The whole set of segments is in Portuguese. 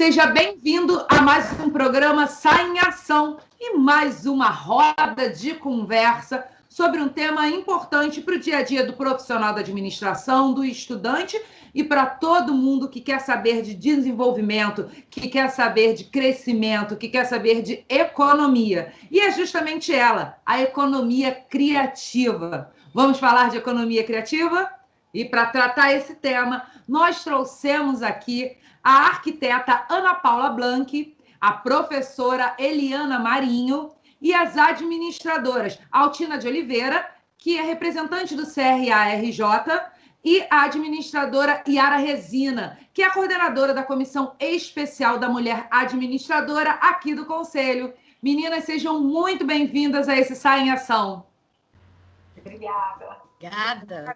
Seja bem-vindo a mais um programa Sai em Ação e mais uma roda de conversa sobre um tema importante para o dia a dia do profissional da administração, do estudante e para todo mundo que quer saber de desenvolvimento, que quer saber de crescimento, que quer saber de economia. E é justamente ela, a economia criativa. Vamos falar de economia criativa? E para tratar esse tema, nós trouxemos aqui a arquiteta Ana Paula Blanchi, a professora Eliana Marinho e as administradoras Altina de Oliveira, que é representante do CRA-RJ, e a administradora Yara Resina, que é a coordenadora da Comissão Especial da Mulher Administradora aqui do Conselho. Meninas, sejam muito bem-vindas a esse Sai em Ação. Obrigada. Obrigada.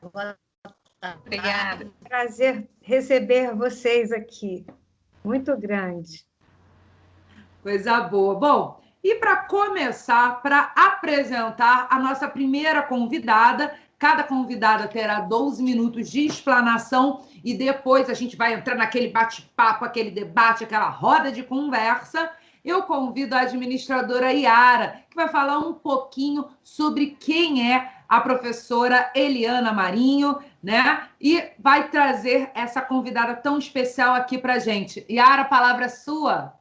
Obrigada. Prazer receber vocês aqui. Muito grande. Coisa boa. Bom, e para começar, para apresentar a nossa primeira convidada, cada convidada terá 12 minutos de explanação e depois a gente vai entrar naquele bate-papo, aquele debate, aquela roda de conversa. Eu convido a administradora Yara, que vai falar um pouquinho sobre quem é a professora Eliana Marinho, né? E vai trazer essa convidada tão especial aqui para a gente. Yara, a palavra é sua.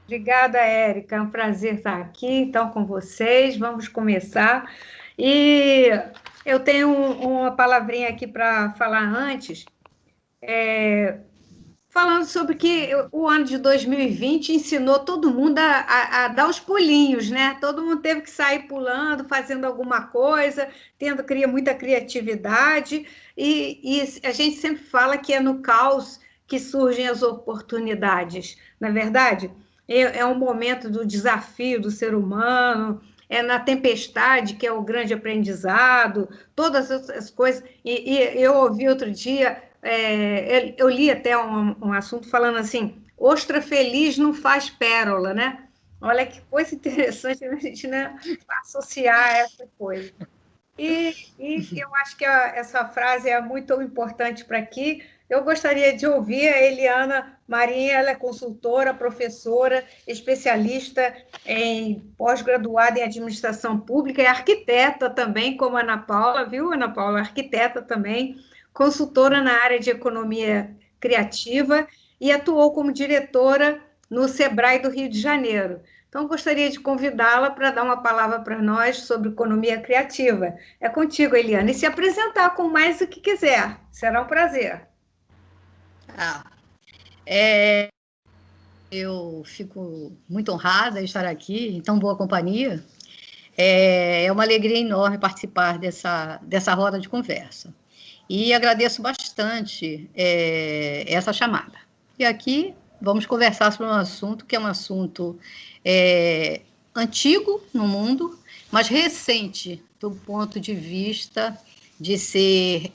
Obrigada, Érica. É um prazer estar aqui, então, com vocês. Vamos começar. E eu tenho uma palavrinha aqui para falar antes, falando sobre que o ano de 2020 ensinou todo mundo a dar os pulinhos, né? Todo mundo teve que sair pulando, fazendo alguma coisa, muita criatividade, e a gente sempre fala que é no caos que surgem as oportunidades. Na verdade, é um momento do desafio do ser humano, é na tempestade que é o grande aprendizado, todas essas coisas. E eu ouvi outro dia, eu li até um assunto falando assim, ostra feliz não faz pérola, né? Olha que coisa interessante a gente, né, associar essa coisa. E eu acho que essa frase é muito importante para aqui. Eu gostaria de ouvir a Eliana Marinho, ela é consultora, professora, especialista em pós-graduada em administração pública, é arquiteta também, como a Ana Paula, viu, Ana Paula? Arquiteta também, consultora na área de economia criativa e atuou como diretora no Sebrae do Rio de Janeiro. Então, gostaria de convidá-la para dar uma palavra para nós sobre economia criativa. É contigo, Eliana, e se apresentar com mais o que quiser. Será um prazer. Eu fico muito honrada de estar aqui, em tão boa companhia. É uma alegria enorme participar dessa roda de conversa. E agradeço bastante essa chamada. E aqui vamos conversar sobre um assunto que é um assunto antigo no mundo, mas recente do ponto de vista de ser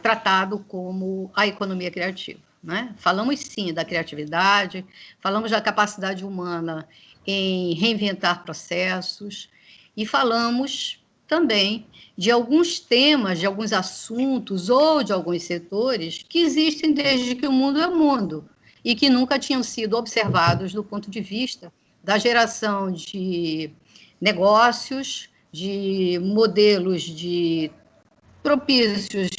tratado como a economia criativa, né? Falamos sim da criatividade, falamos da capacidade humana em reinventar processos e falamos também de alguns temas, de alguns assuntos ou de alguns setores que existem desde que o mundo é mundo e que nunca tinham sido observados do ponto de vista da geração de negócios, de modelos de propícios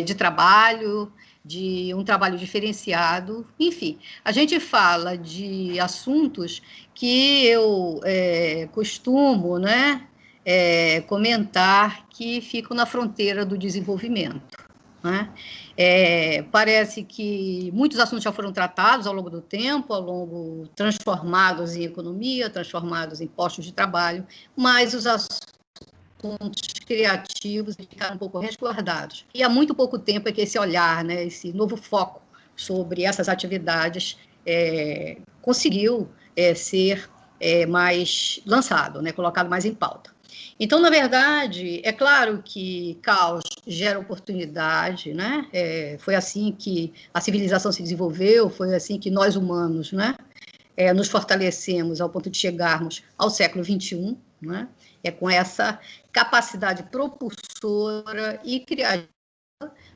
de trabalho, de um trabalho diferenciado, enfim. A gente fala de assuntos que eu costumo, né, comentar que ficam na fronteira do desenvolvimento, né? Parece que muitos assuntos já foram tratados ao longo do tempo, transformados em economia, transformados em postos de trabalho, mas os assuntos criativos ficaram um pouco resguardados. E há muito pouco tempo é que esse olhar, né, esse novo foco sobre essas atividades conseguiu ser mais lançado, né, colocado mais em pauta. Então, na verdade, é claro que caos gera oportunidade, né? Foi assim que a civilização se desenvolveu, foi assim que nós humanos, né, nos fortalecemos ao ponto de chegarmos ao século XXI, né? Com essa capacidade propulsora e criativa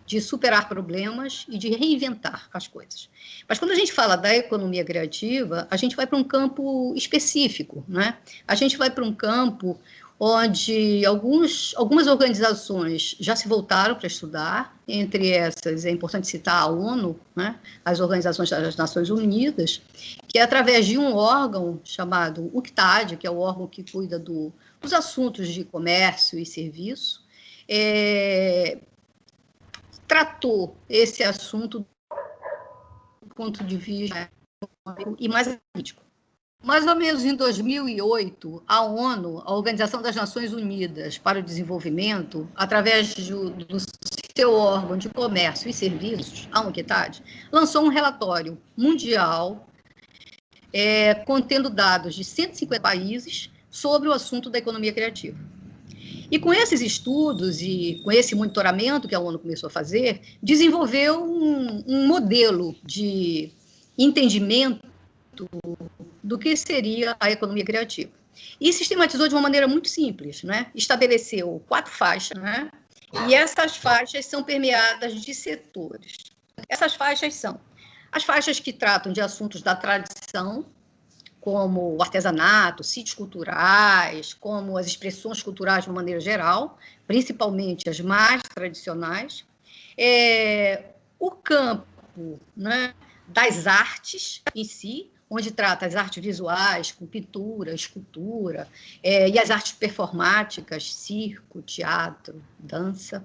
de superar problemas e de reinventar as coisas. Mas quando a gente fala da economia criativa, a gente vai para um campo específico, né? A gente vai para um campo onde algumas organizações já se voltaram para estudar, entre essas é importante citar a ONU, né? As Organizações das Nações Unidas, que é através de um órgão chamado UNCTAD, que é o órgão que cuida dos assuntos de comércio e serviço, tratou esse assunto do ponto de vista e mais político. Mais ou menos em 2008, a ONU, a Organização das Nações Unidas para o Desenvolvimento, através do seu órgão de comércio e serviços, a UNCTAD, lançou um relatório mundial contendo dados de 150 países sobre o assunto da economia criativa. E com esses estudos e com esse monitoramento que a ONU começou a fazer, desenvolveu um modelo de entendimento do que seria a economia criativa. E sistematizou de uma maneira muito simples, né? Estabeleceu 4 faixas, né? E essas faixas são permeadas de setores. Essas faixas são as faixas que tratam de assuntos da tradição, como o artesanato, sítios culturais, como as expressões culturais de uma maneira geral, principalmente as mais tradicionais. O campo, né, das artes em si, onde trata as artes visuais, com pintura, escultura, e as artes performáticas, circo, teatro, dança.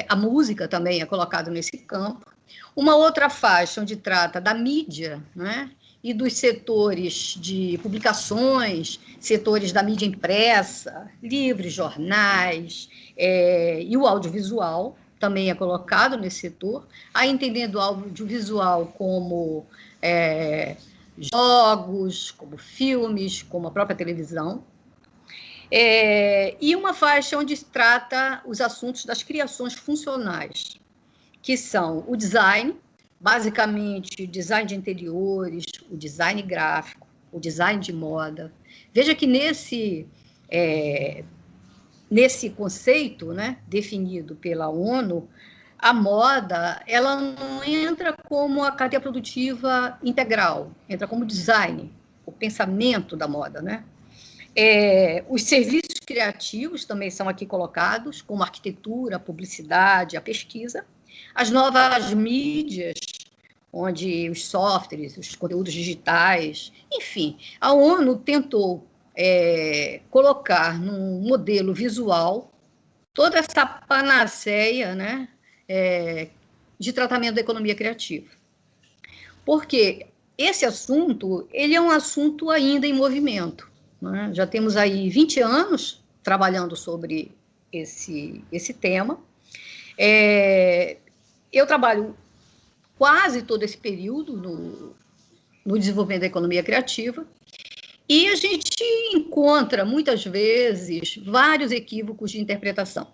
A música também é colocada nesse campo. Uma outra faixa onde trata da mídia, né, e dos setores de publicações, setores da mídia impressa, livros, jornais, e o audiovisual também é colocado nesse setor, aí entendendo o audiovisual como jogos, como filmes, como a própria televisão, e uma faixa onde se trata os assuntos das criações funcionais, que são o design, basicamente o design de interiores, o design gráfico, o design de moda. Veja que nesse conceito, né, definido pela ONU, a moda ela não entra como a cadeia produtiva integral, entra como design, o pensamento da moda, né? Os serviços criativos também são aqui colocados, como a arquitetura, a publicidade, a pesquisa, as novas mídias, onde os softwares, os conteúdos digitais, enfim, a ONU tentou colocar num modelo visual toda essa panaceia, né, de tratamento da economia criativa. Porque esse assunto, ele é um assunto ainda em movimento, né? Já temos aí 20 anos trabalhando sobre esse tema. Eu trabalho quase todo esse período no desenvolvimento da economia criativa, e a gente encontra, muitas vezes, vários equívocos de interpretação.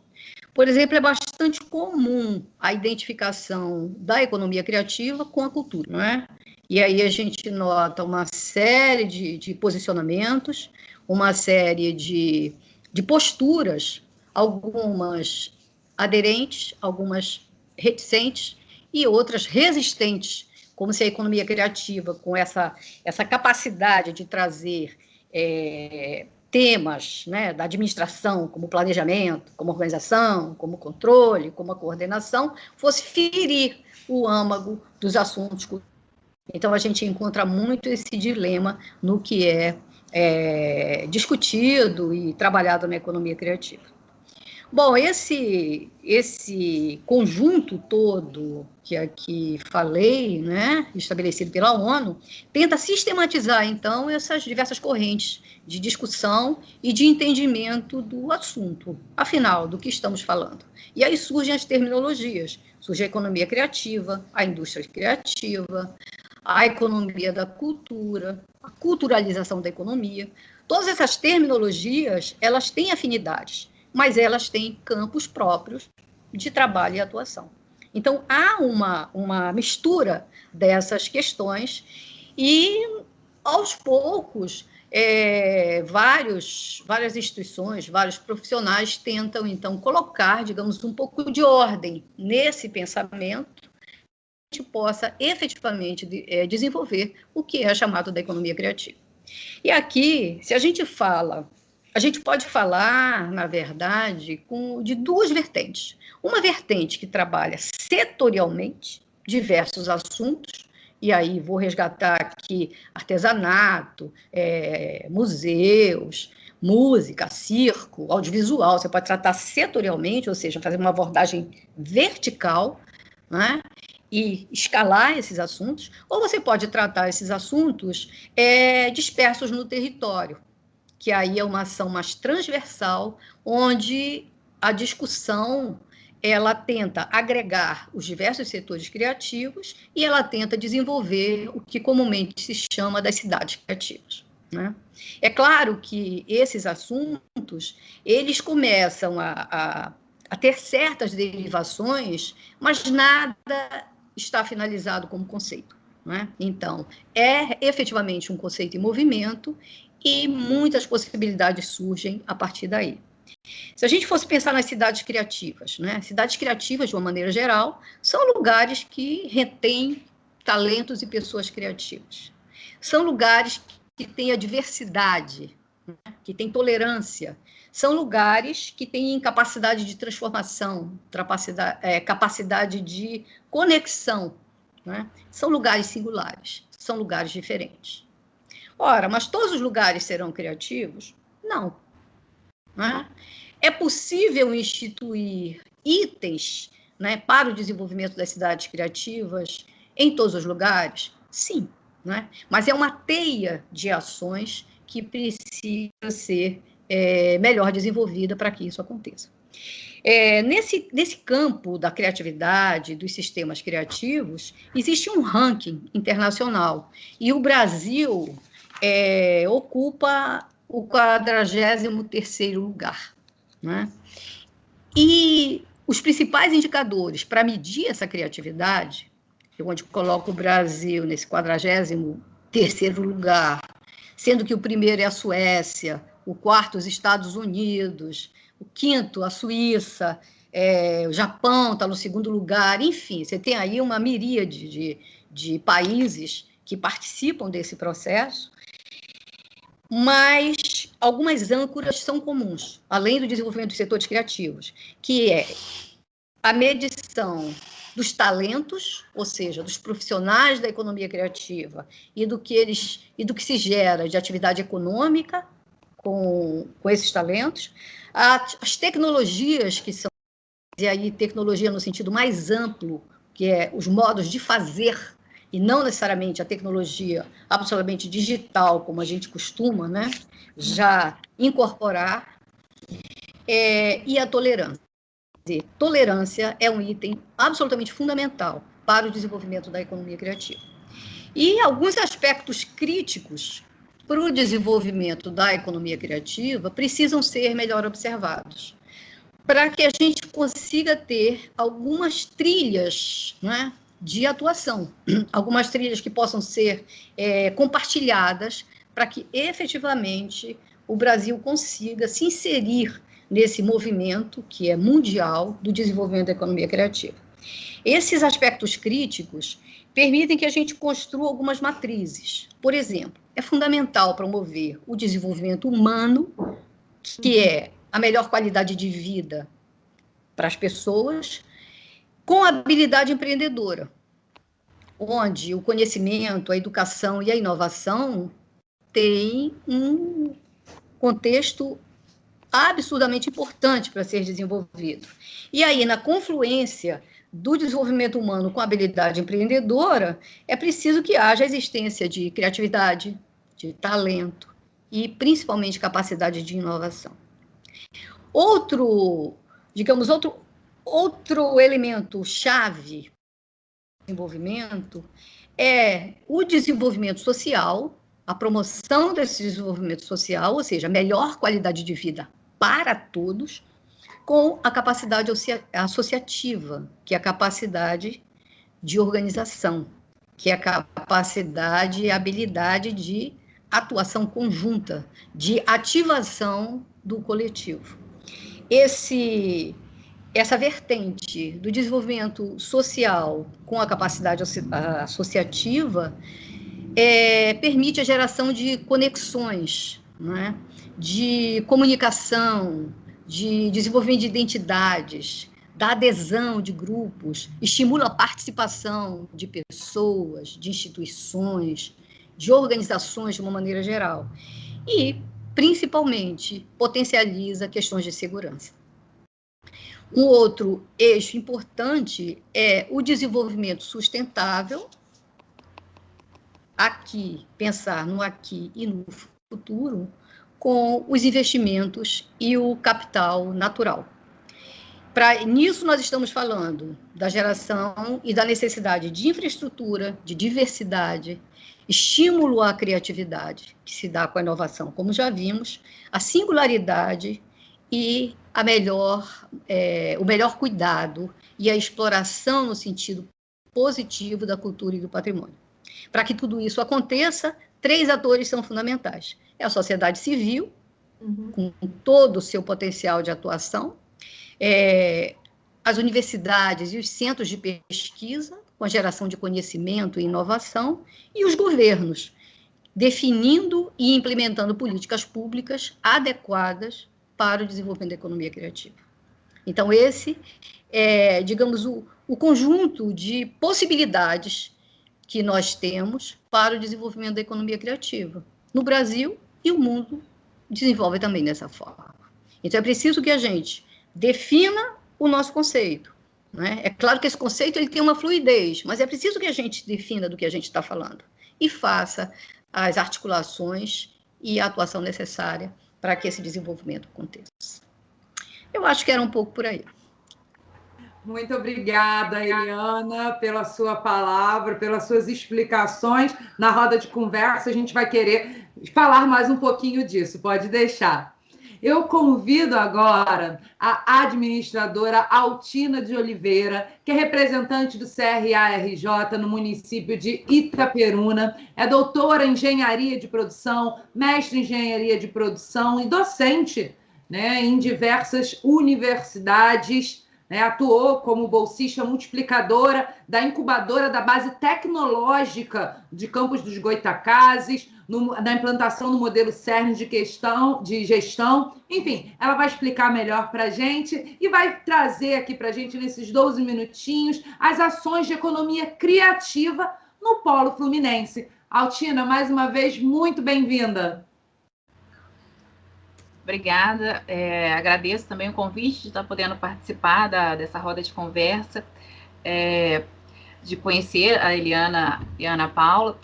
Por exemplo, é bastante comum a identificação da economia criativa com a cultura, não é? E aí a gente nota uma série de posicionamentos, uma série de posturas, algumas aderentes, algumas reticentes e outras resistentes, como se a economia criativa, com essa capacidade de trazer temas, né, da administração, como planejamento, como organização, como controle, como a coordenação, fosse ferir o âmago dos assuntos culturais. Então, a gente encontra muito esse dilema no que é discutido e trabalhado na economia criativa. Bom, esse conjunto todo que aqui falei, né, estabelecido pela ONU, tenta sistematizar, então, essas diversas correntes de discussão e de entendimento do assunto, afinal, do que estamos falando. E aí surgem as terminologias, surge a economia criativa, a indústria criativa, a economia da cultura, a culturalização da economia. Todas essas terminologias, elas têm afinidades, mas elas têm campos próprios de trabalho e atuação. Então, há uma mistura dessas questões e aos poucos, várias instituições, vários profissionais tentam, então, colocar, digamos, um pouco de ordem nesse pensamento, que a gente possa efetivamente desenvolver o que é chamado da economia criativa. E aqui, se a gente pode falar, na verdade, de duas vertentes. Uma vertente que trabalha setorialmente diversos assuntos, e aí vou resgatar aqui artesanato, museus, música, circo, audiovisual. Você pode tratar setorialmente, ou seja, fazer uma abordagem vertical, né? E escalar esses assuntos, ou você pode tratar esses assuntos dispersos no território, que aí é uma ação mais transversal, onde a discussão ela tenta agregar os diversos setores criativos e ela tenta desenvolver o que comumente se chama das cidades criativas, né? É claro que esses assuntos, eles começam a ter certas derivações, mas nada está finalizado como conceito, né? Então, é efetivamente um conceito em movimento e muitas possibilidades surgem a partir daí. Se a gente fosse pensar nas cidades criativas, né? Cidades criativas, de uma maneira geral, são lugares que retêm talentos e pessoas criativas. São lugares que têm a diversidade, né? Que têm tolerância. São lugares que têm capacidade de transformação, capacidade de conexão, né? São lugares singulares, são lugares diferentes. Ora, mas todos os lugares serão criativos? Não. Né? É possível instituir itens, né, para o desenvolvimento das cidades criativas em todos os lugares? Sim, né? Mas é uma teia de ações que precisa ser melhor desenvolvida para que isso aconteça. Nesse campo da criatividade, dos sistemas criativos, existe um ranking internacional, e o Brasil ocupa o 43º lugar, né? E os principais indicadores para medir essa criatividade, onde coloco o Brasil nesse 43º lugar, sendo que o primeiro é a Suécia, o quarto os Estados Unidos, o quinto a Suíça, o Japão está no segundo lugar, enfim, você tem aí uma miríade de países que participam desse processo, mas algumas âncoras são comuns, além do desenvolvimento dos setores criativos, que é a medição dos talentos, ou seja, dos profissionais da economia criativa e do que se gera de atividade econômica com esses talentos, as tecnologias que são, e aí tecnologia no sentido mais amplo, que é os modos de fazer, e não necessariamente a tecnologia absolutamente digital, como a gente costuma, né, já incorporar, e a tolerância. Tolerância é um item absolutamente fundamental para o desenvolvimento da economia criativa. E alguns aspectos críticos para o desenvolvimento da economia criativa precisam ser melhor observados, para que a gente consiga ter algumas trilhas, né, de atuação, algumas trilhas que possam ser compartilhadas para que efetivamente o Brasil consiga se inserir nesse movimento que é mundial do desenvolvimento da economia criativa. Esses aspectos críticos permitem que a gente construa algumas matrizes. Por exemplo, é fundamental promover o desenvolvimento humano, que é a melhor qualidade de vida para as pessoas, com habilidade empreendedora, onde o conhecimento, a educação e a inovação têm um contexto absurdamente importante para ser desenvolvido. E aí, na confluência do desenvolvimento humano com a habilidade empreendedora, é preciso que haja a existência de criatividade, de talento e, principalmente, capacidade de inovação. Outro elemento chave do desenvolvimento é o desenvolvimento social, a promoção desse desenvolvimento social, ou seja, a melhor qualidade de vida para todos, com a capacidade associativa, que é a capacidade de organização, que é a capacidade e habilidade de atuação conjunta, de ativação do coletivo. Essa vertente do desenvolvimento social com a capacidade associativa permite a geração de conexões, né? De comunicação, de desenvolvimento de identidades, da adesão de grupos, estimula a participação de pessoas, de instituições, de organizações de uma maneira geral. E, principalmente, potencializa questões de segurança. Um outro eixo importante é o desenvolvimento sustentável, aqui, pensar no aqui e no futuro, com os investimentos e o capital natural. Nisso nós estamos falando da geração e da necessidade de infraestrutura, de diversidade, estímulo à criatividade, que se dá com a inovação, como já vimos, a singularidade e o melhor cuidado e a exploração no sentido positivo da cultura e do patrimônio. Para que tudo isso aconteça, 3 atores são fundamentais. É a sociedade civil, com todo o seu potencial de atuação, as universidades e os centros de pesquisa, com a geração de conhecimento e inovação, e os governos, definindo e implementando políticas públicas adequadas para o desenvolvimento da economia criativa. Então, esse é, digamos, o conjunto de possibilidades que nós temos para o desenvolvimento da economia criativa no Brasil, e o mundo desenvolve também dessa forma. Então, é preciso que a gente defina o nosso conceito, né? É claro que esse conceito ele tem uma fluidez, mas é preciso que a gente defina do que a gente está falando e faça as articulações e a atuação necessária para que esse desenvolvimento aconteça. Eu acho que era um pouco por aí. Muito obrigada, Eliana, pela sua palavra, pelas suas explicações. Na roda de conversa, a gente vai querer falar mais um pouquinho disso, pode deixar. Eu convido agora a administradora Altina de Oliveira, que é representante do CRA-RJ no município de Itaperuna, é doutora em engenharia de produção, mestre em engenharia de produção e docente, né, em diversas universidades. Atuou como bolsista multiplicadora da incubadora da base tecnológica de Campos dos Goytacazes, na implantação do modelo CERN de gestão. Enfim, ela vai explicar melhor para a gente e vai trazer aqui para a gente, nesses 12 minutinhos, as ações de economia criativa no Polo Fluminense. Altina, mais uma vez, muito bem-vinda. Obrigada, agradeço também o convite de estar podendo participar dessa roda de conversa, de conhecer a Eliana e a Ana Paula.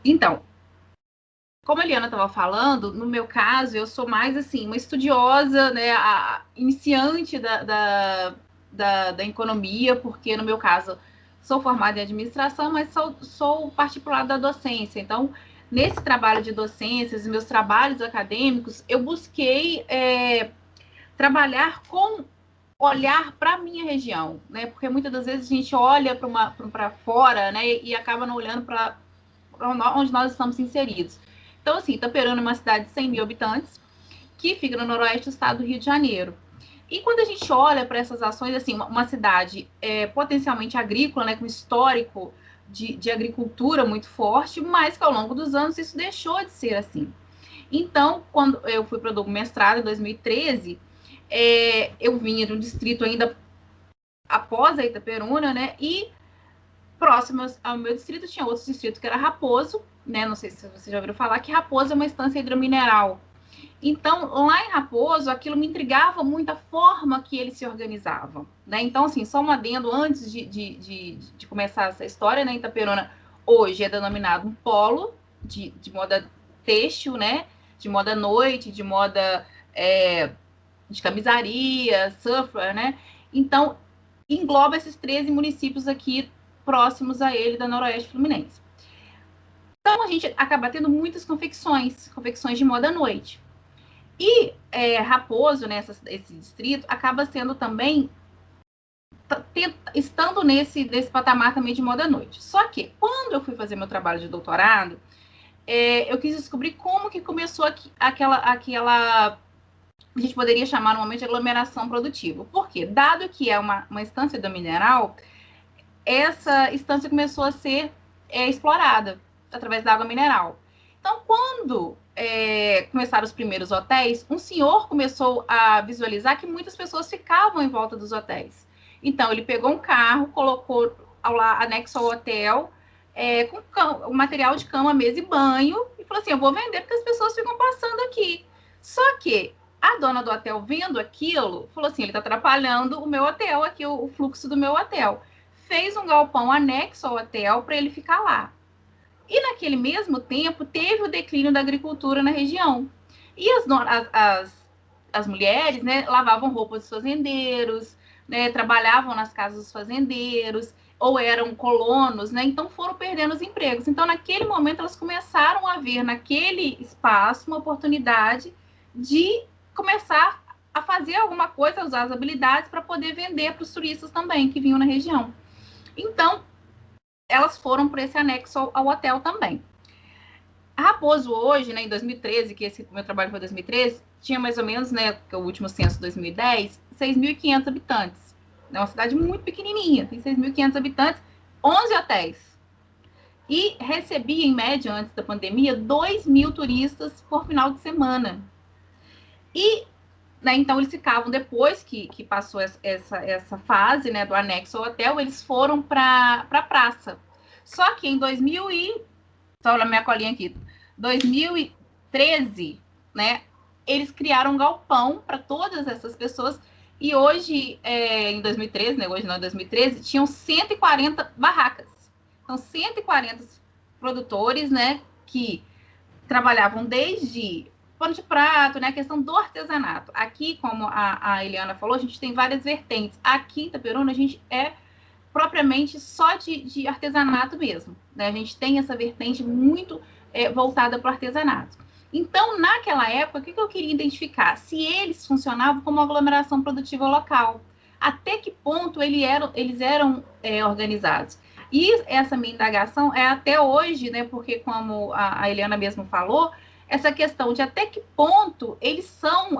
Então, como a Eliana estava falando, no meu caso, eu sou mais assim, uma estudiosa, né, iniciante da economia, porque no meu caso sou formada em administração, mas sou particular da docência. Então, nesse trabalho de docência, os meus trabalhos acadêmicos, eu busquei trabalhar com olhar para a minha região, né? Porque muitas das vezes a gente olha para fora, né? E acaba não olhando para onde nós estamos inseridos. Então, assim, Itaperuna é uma cidade de 100 mil habitantes, que fica no noroeste do estado do Rio de Janeiro. E quando a gente olha para essas ações, assim, uma cidade potencialmente agrícola, né? Com histórico de agricultura muito forte, mas que ao longo dos anos isso deixou de ser assim. Então, quando eu fui para o mestrado em 2013, eu vinha de um distrito ainda após a Itaperuna, né? E próximo ao meu distrito tinha outro distrito que era Raposo, né? Não sei se você já ouviu falar que Raposo é uma estância hidromineral. Então, lá em Raposo, aquilo me intrigava muito a forma que eles se organizavam, né? Então, assim, só um adendo antes de começar essa história, né? Itaperuna hoje é denominado um polo de moda têxtil, né? De moda noite, de moda de camisaria, surfer, né? Então, engloba esses 13 municípios aqui próximos a ele, da Noroeste Fluminense. Então, a gente acaba tendo muitas confecções de moda noite. E Raposo, né, esse distrito, acaba sendo também estando nesse patamar também de moda à noite. Só que, quando eu fui fazer meu trabalho de doutorado, eu quis descobrir como que começou aquela a gente poderia chamar normalmente de aglomeração produtiva. Por quê? Dado que é uma estância do mineral, essa estância começou a ser explorada através da água mineral. Então, quando começaram os primeiros hotéis, um senhor começou a visualizar que muitas pessoas ficavam em volta dos hotéis. Então, ele pegou um carro, colocou anexo ao hotel, com material de cama, mesa e banho, e falou assim, eu vou vender porque as pessoas ficam passando aqui. Só que a dona do hotel, vendo aquilo, falou assim, ele está atrapalhando o meu hotel aqui, o fluxo do meu hotel. Fez um galpão anexo ao hotel para ele ficar lá. E naquele mesmo tempo, teve o declínio da agricultura na região. E as mulheres, né, lavavam roupas dos fazendeiros, né, trabalhavam nas casas dos fazendeiros, ou eram colonos, né, então foram perdendo os empregos. Então, naquele momento, elas começaram a ver naquele espaço uma oportunidade de começar a fazer alguma coisa, usar as habilidades para poder vender para os turistas também, que vinham na região. Então, elas foram para esse anexo ao hotel também. A Raposo hoje, né, em 2013, que esse meu trabalho foi em 2013, tinha mais ou menos, né, que é o último censo de 2010, 6.500 habitantes. É uma cidade muito pequenininha, tem 6.500 habitantes, 11 hotéis. E recebia, em média, antes da pandemia, 2.000 turistas por final de semana. E, né, então, eles ficavam, depois que passou essa fase, né, do anexo ao hotel, eles foram para a praça. Só que em 2013, né, eles criaram um galpão para todas essas pessoas. E hoje, em 2013, né, hoje não, em 2013, tinham 140 barracas. Então, 140 produtores, né, que trabalhavam desde pano de prato, né, a questão do artesanato. Aqui, como a Eliana falou, a gente tem várias vertentes. Aqui em Itaperuna, a gente é propriamente só de artesanato mesmo, né? A gente tem essa vertente muito voltada para o artesanato. Então, naquela época, o que eu queria identificar? Se eles funcionavam como aglomeração produtiva local. Até que ponto eles eram organizados. E essa minha indagação é até hoje, né? Porque, como a Eliana mesmo falou, essa questão de até que ponto eles são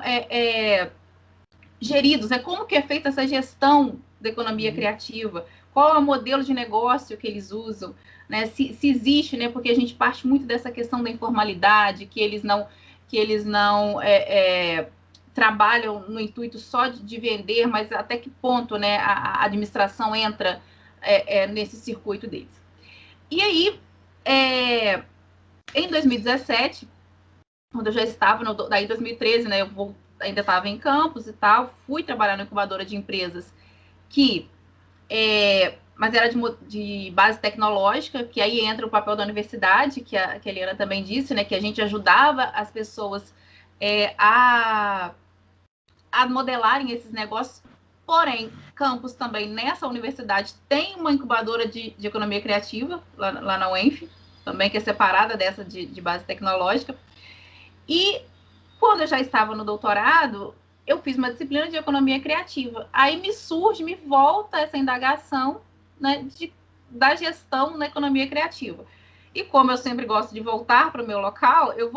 geridos, né? Como que é feita essa gestão da economia criativa? Qual é o modelo de negócio que eles usam? Né? Se existe, né? Porque a gente parte muito dessa questão da informalidade, que eles não trabalham no intuito só de vender, mas até que ponto, né, a administração entra nesse circuito deles. E aí, em 2017, quando eu já estava, daí em 2013, né, eu ainda estava em campus e tal, fui trabalhar na incubadora de empresas mas era de base tecnológica, que aí entra o papel da universidade, que a Eliana também disse, né, que a gente ajudava as pessoas a modelarem esses negócios. Porém, campus também, nessa universidade, tem uma incubadora de economia criativa, lá na UENF, também, que é separada dessa de base tecnológica. E quando eu já estava no doutorado, eu fiz uma disciplina de economia criativa. Aí me volta essa indagação, né, da gestão na economia criativa. E como eu sempre gosto de voltar para o meu local, eu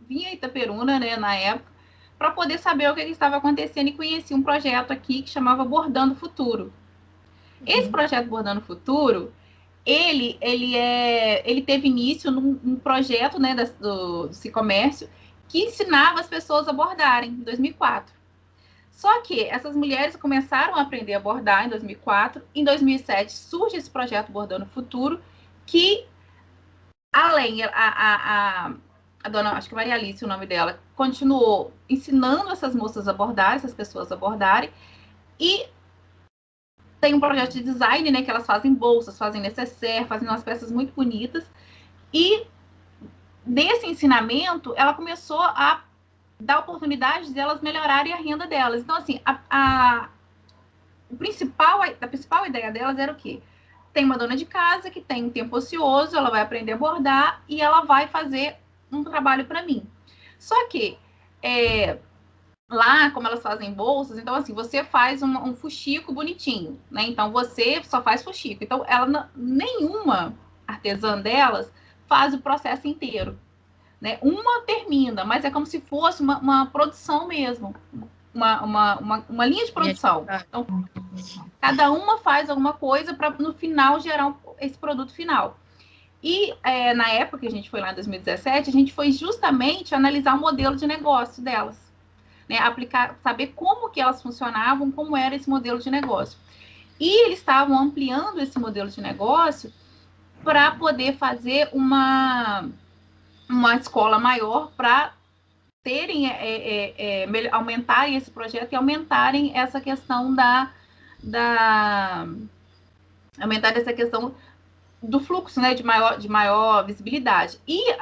vim a Itaperuna, né, na época, para poder saber o que estava acontecendo, e conheci um projeto aqui que chamava Bordando Futuro. Esse projeto Bordando Futuro, ele teve início num projeto, né, do Cicomércio, que ensinava as pessoas a bordarem, em 2004. Só que essas mulheres começaram a aprender a bordar em 2004. Em 2007, surge esse projeto Bordando Futuro, que, além, a dona, acho que Maria Alice, o nome dela, continuou ensinando essas moças a bordar, essas pessoas a bordarem, e tem um projeto de design, né, que elas fazem bolsas, fazem necessaire, fazem umas peças muito bonitas, e desse ensinamento, ela começou a dar oportunidade de elas melhorarem a renda delas. Então, assim, a principal ideia delas era o quê? Tem uma dona de casa que tem um tempo ocioso, ela vai aprender a bordar e ela vai fazer um trabalho para mim. Só que lá, como elas fazem bolsas, então, assim, você faz um fuxico bonitinho, né? Então, você só faz fuxico. Então, nenhuma artesã delas faz o processo inteiro, né? Uma termina, mas é como se fosse uma produção mesmo, uma linha de produção. Então, cada uma faz alguma coisa para, no final, gerar esse produto final. E na época que a gente foi lá em 2017, a gente foi justamente analisar o modelo de negócio delas, né? Aplicar, saber como que elas funcionavam, como era esse modelo de negócio. E eles estavam ampliando esse modelo de negócio para poder fazer uma escola maior para terem, aumentarem esse projeto e aumentarem essa questão aumentar essa questão do fluxo, né, de maior visibilidade. E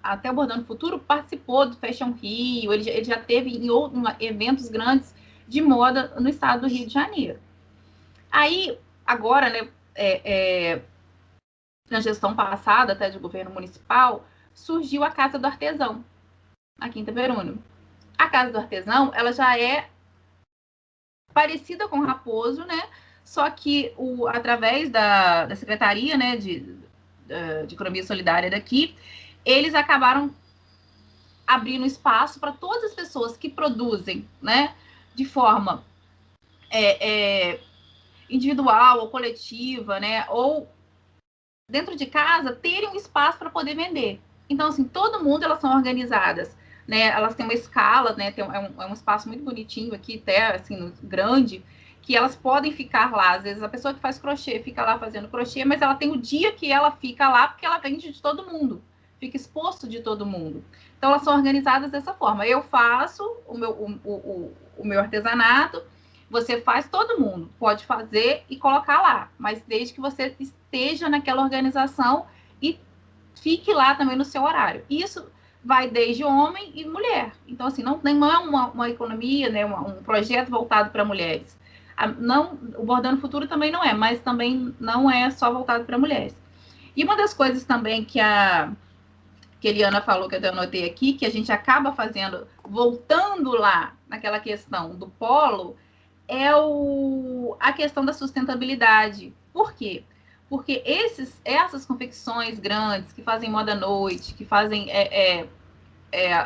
até o Bordando Futuro participou do Fashion Rio, ele já teve em eventos grandes de moda no estado do Rio de Janeiro. Aí, agora, né, na gestão passada, até de governo municipal, surgiu a Casa do Artesão, aqui em Itaperuna. A Casa do Artesão, ela já é parecida com o Raposo, né? Só que através da Secretaria, né, de Economia Solidária daqui, eles acabaram abrindo espaço para todas as pessoas que produzem, né, de forma individual ou coletiva, né, ou dentro de casa, terem um espaço para poder vender. Então, assim, todo mundo, elas são organizadas, né, elas têm uma escala, né, é um espaço muito bonitinho aqui, até, assim, grande, que elas podem ficar lá. Às vezes, a pessoa que faz crochê fica lá fazendo crochê, mas ela tem o dia que ela fica lá porque ela vende de todo mundo, fica exposto de todo mundo. Então, elas são organizadas dessa forma. Eu faço o meu artesanato, você faz, todo mundo pode fazer e colocar lá, mas desde que você esteja naquela organização e fique lá também no seu horário. Isso vai desde homem e mulher. Então, assim, não é uma economia, né, um projeto voltado para mulheres. O Bordando Futuro também não é, mas também não é só voltado para mulheres. E uma das coisas também que a Eliana falou, que eu anotei aqui, que a gente acaba fazendo, voltando lá naquela questão do polo, é a questão da sustentabilidade. Por quê? Porque essas confecções grandes, que fazem moda à noite, que fazem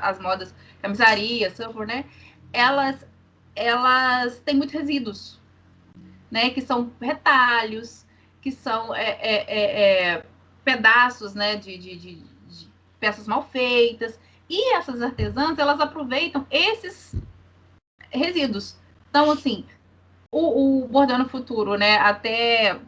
as modas, camisaria, surfer, né? Elas têm muitos resíduos, né? Que são retalhos, que são pedaços, né? De peças mal feitas. E essas artesãs, elas aproveitam esses resíduos. Então, assim, o Bordando Futuro, né? Até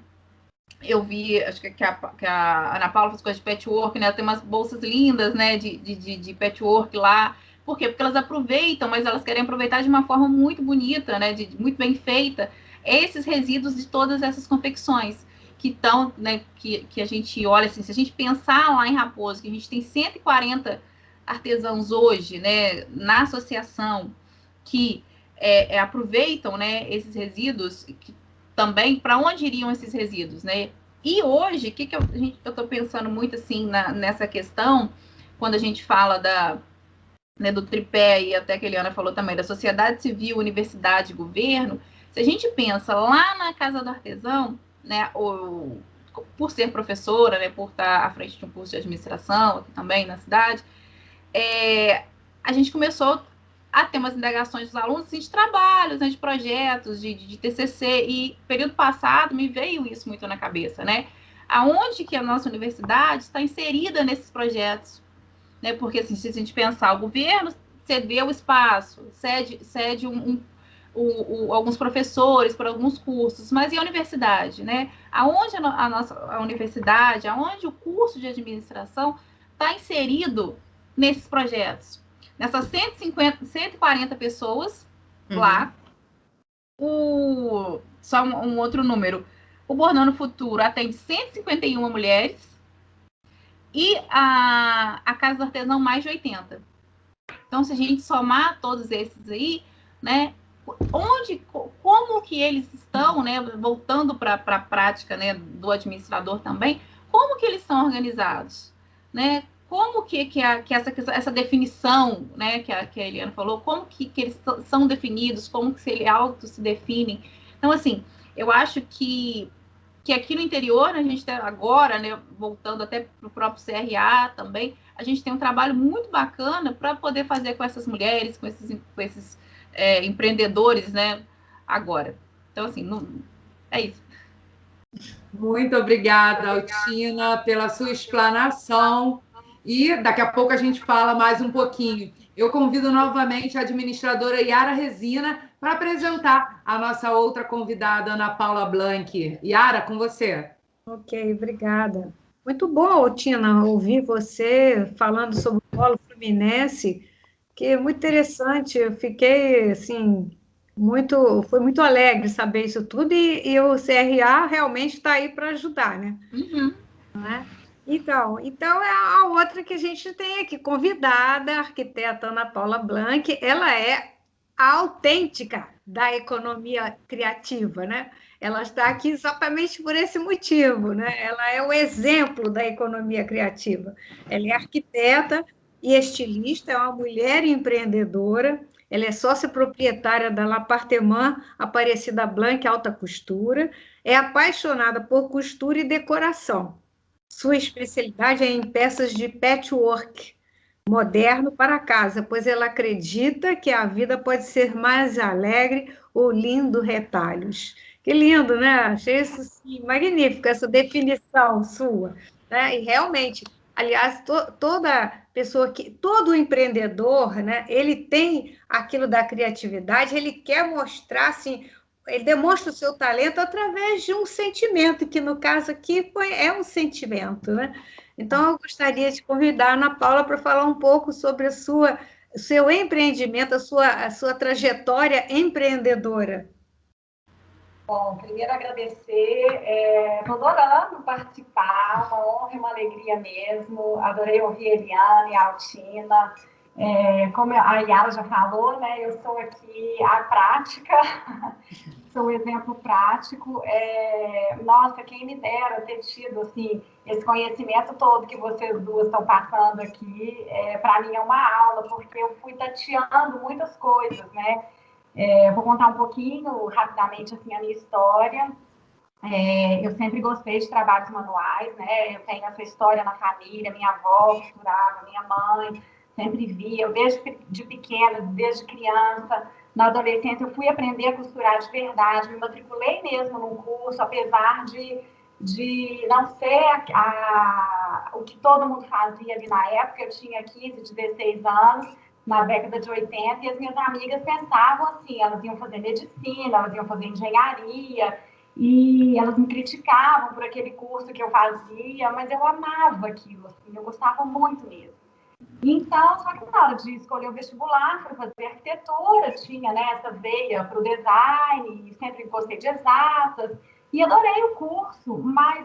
eu vi, acho que a Ana Paula faz coisa de patchwork, né? Ela tem umas bolsas lindas, né? De patchwork lá. Por quê? Porque elas aproveitam, mas elas querem aproveitar de uma forma muito bonita, né? Muito bem feita, esses resíduos de todas essas confecções que estão, né? Que a gente olha assim, se a gente pensar lá em Raposo, que a gente tem 140 artesãos hoje, né? Na associação, que aproveitam, né? Esses resíduos, que também, para onde iriam esses resíduos, né? E hoje, o que eu estou pensando muito assim nessa questão, quando a gente fala né, do tripé, e até que a Eliana falou também, da sociedade civil, universidade, governo, se a gente pensa lá na Casa do Artesão, né, por ser professora, né, por estar à frente de um curso de administração aqui também na cidade, a gente começou a ter umas indagações dos alunos assim, de trabalhos, né, de projetos, de TCC, e período passado me veio isso muito na cabeça, né? Aonde que a nossa universidade está inserida nesses projetos, né? Porque assim, se a gente pensar, o governo cedeu o espaço, cede alguns professores para alguns cursos, mas e a universidade, né? Aonde a universidade, aonde o curso de administração está inserido nesses projetos? Nessas 140 pessoas lá, só um outro número, o Bordando Futuro atende 151 mulheres e a Casa do Artesão mais de 80. Então, se a gente somar todos esses aí, né, como que eles estão, né, voltando para a prática, né, do administrador também, como que eles são organizados, né? como que essa definição, né, que a Eliana falou, como que eles são definidos, como que ele auto se definem. Então, assim, eu acho que aqui no interior, a gente tem agora, né, voltando até para o próprio CRA também, a gente tem um trabalho muito bacana para poder fazer com essas mulheres, com esses empreendedores, né, agora. Então, assim, é isso. Muito obrigada, Altina, pela sua explanação. E daqui a pouco a gente fala mais um pouquinho. Eu convido novamente a administradora Yara Resina para apresentar a nossa outra convidada, Ana Paula Blanc. Yara, com você. Ok, obrigada. Muito bom, Tina, ouvir você falando sobre o Polo Fluminense, que é muito interessante. Eu fiquei, assim, foi muito alegre saber isso tudo, e o CRA realmente está aí para ajudar, né? Uhum. Né? Então é a outra que a gente tem aqui, convidada, a arquiteta Ana Paula Blanc. Ela é a autêntica da economia criativa, né? Ela está aqui exatamente por esse motivo, né? Ela é o exemplo da economia criativa. Ela é arquiteta e estilista, é uma mulher empreendedora. Ela é sócia proprietária da L'Appartement Aparecida Blanc Alta Costura. É apaixonada por costura e decoração. Sua especialidade é em peças de patchwork moderno para casa, pois ela acredita que a vida pode ser mais alegre ou lindo retalhos. Que lindo, né? Achei isso sim, magnífico, essa definição sua. Né? E realmente, aliás, toda pessoa todo empreendedor, né? Ele tem aquilo da criatividade, ele quer mostrar assim. Ele demonstra o seu talento através de um sentimento, que no caso aqui é um sentimento, né? Então, eu gostaria de convidar a Ana Paula para falar um pouco sobre o seu empreendimento, a sua trajetória empreendedora. Bom, primeiro agradecer, estou adorando participar, uma honra e uma alegria mesmo, adorei ouvir a Eliane, a Altina, como a Yara já falou, né, eu sou aqui a prática, sou um exemplo prático, nossa, quem me dera ter tido, assim, esse conhecimento todo que vocês duas estão passando aqui, para mim é uma aula, porque eu fui tateando muitas coisas, né, vou contar um pouquinho, rapidamente, assim, a minha história. Eu sempre gostei de trabalhos manuais, né? Eu tenho essa história na família, minha avó costurava, minha mãe sempre via. Eu desde de pequena, desde criança, na adolescência, eu fui aprender a costurar de verdade, me matriculei mesmo num curso, apesar de não ser o que todo mundo fazia ali na época. Eu tinha 15, 16 anos, na década de 80, e as minhas amigas pensavam assim, elas iam fazer medicina, elas iam fazer engenharia, e elas me criticavam por aquele curso que eu fazia, mas eu amava aquilo, assim, eu gostava muito mesmo. Então, só que na hora de escolher o vestibular, para fazer arquitetura, tinha, né, essa veia para o design, sempre gostei de exatas, e adorei o curso, mas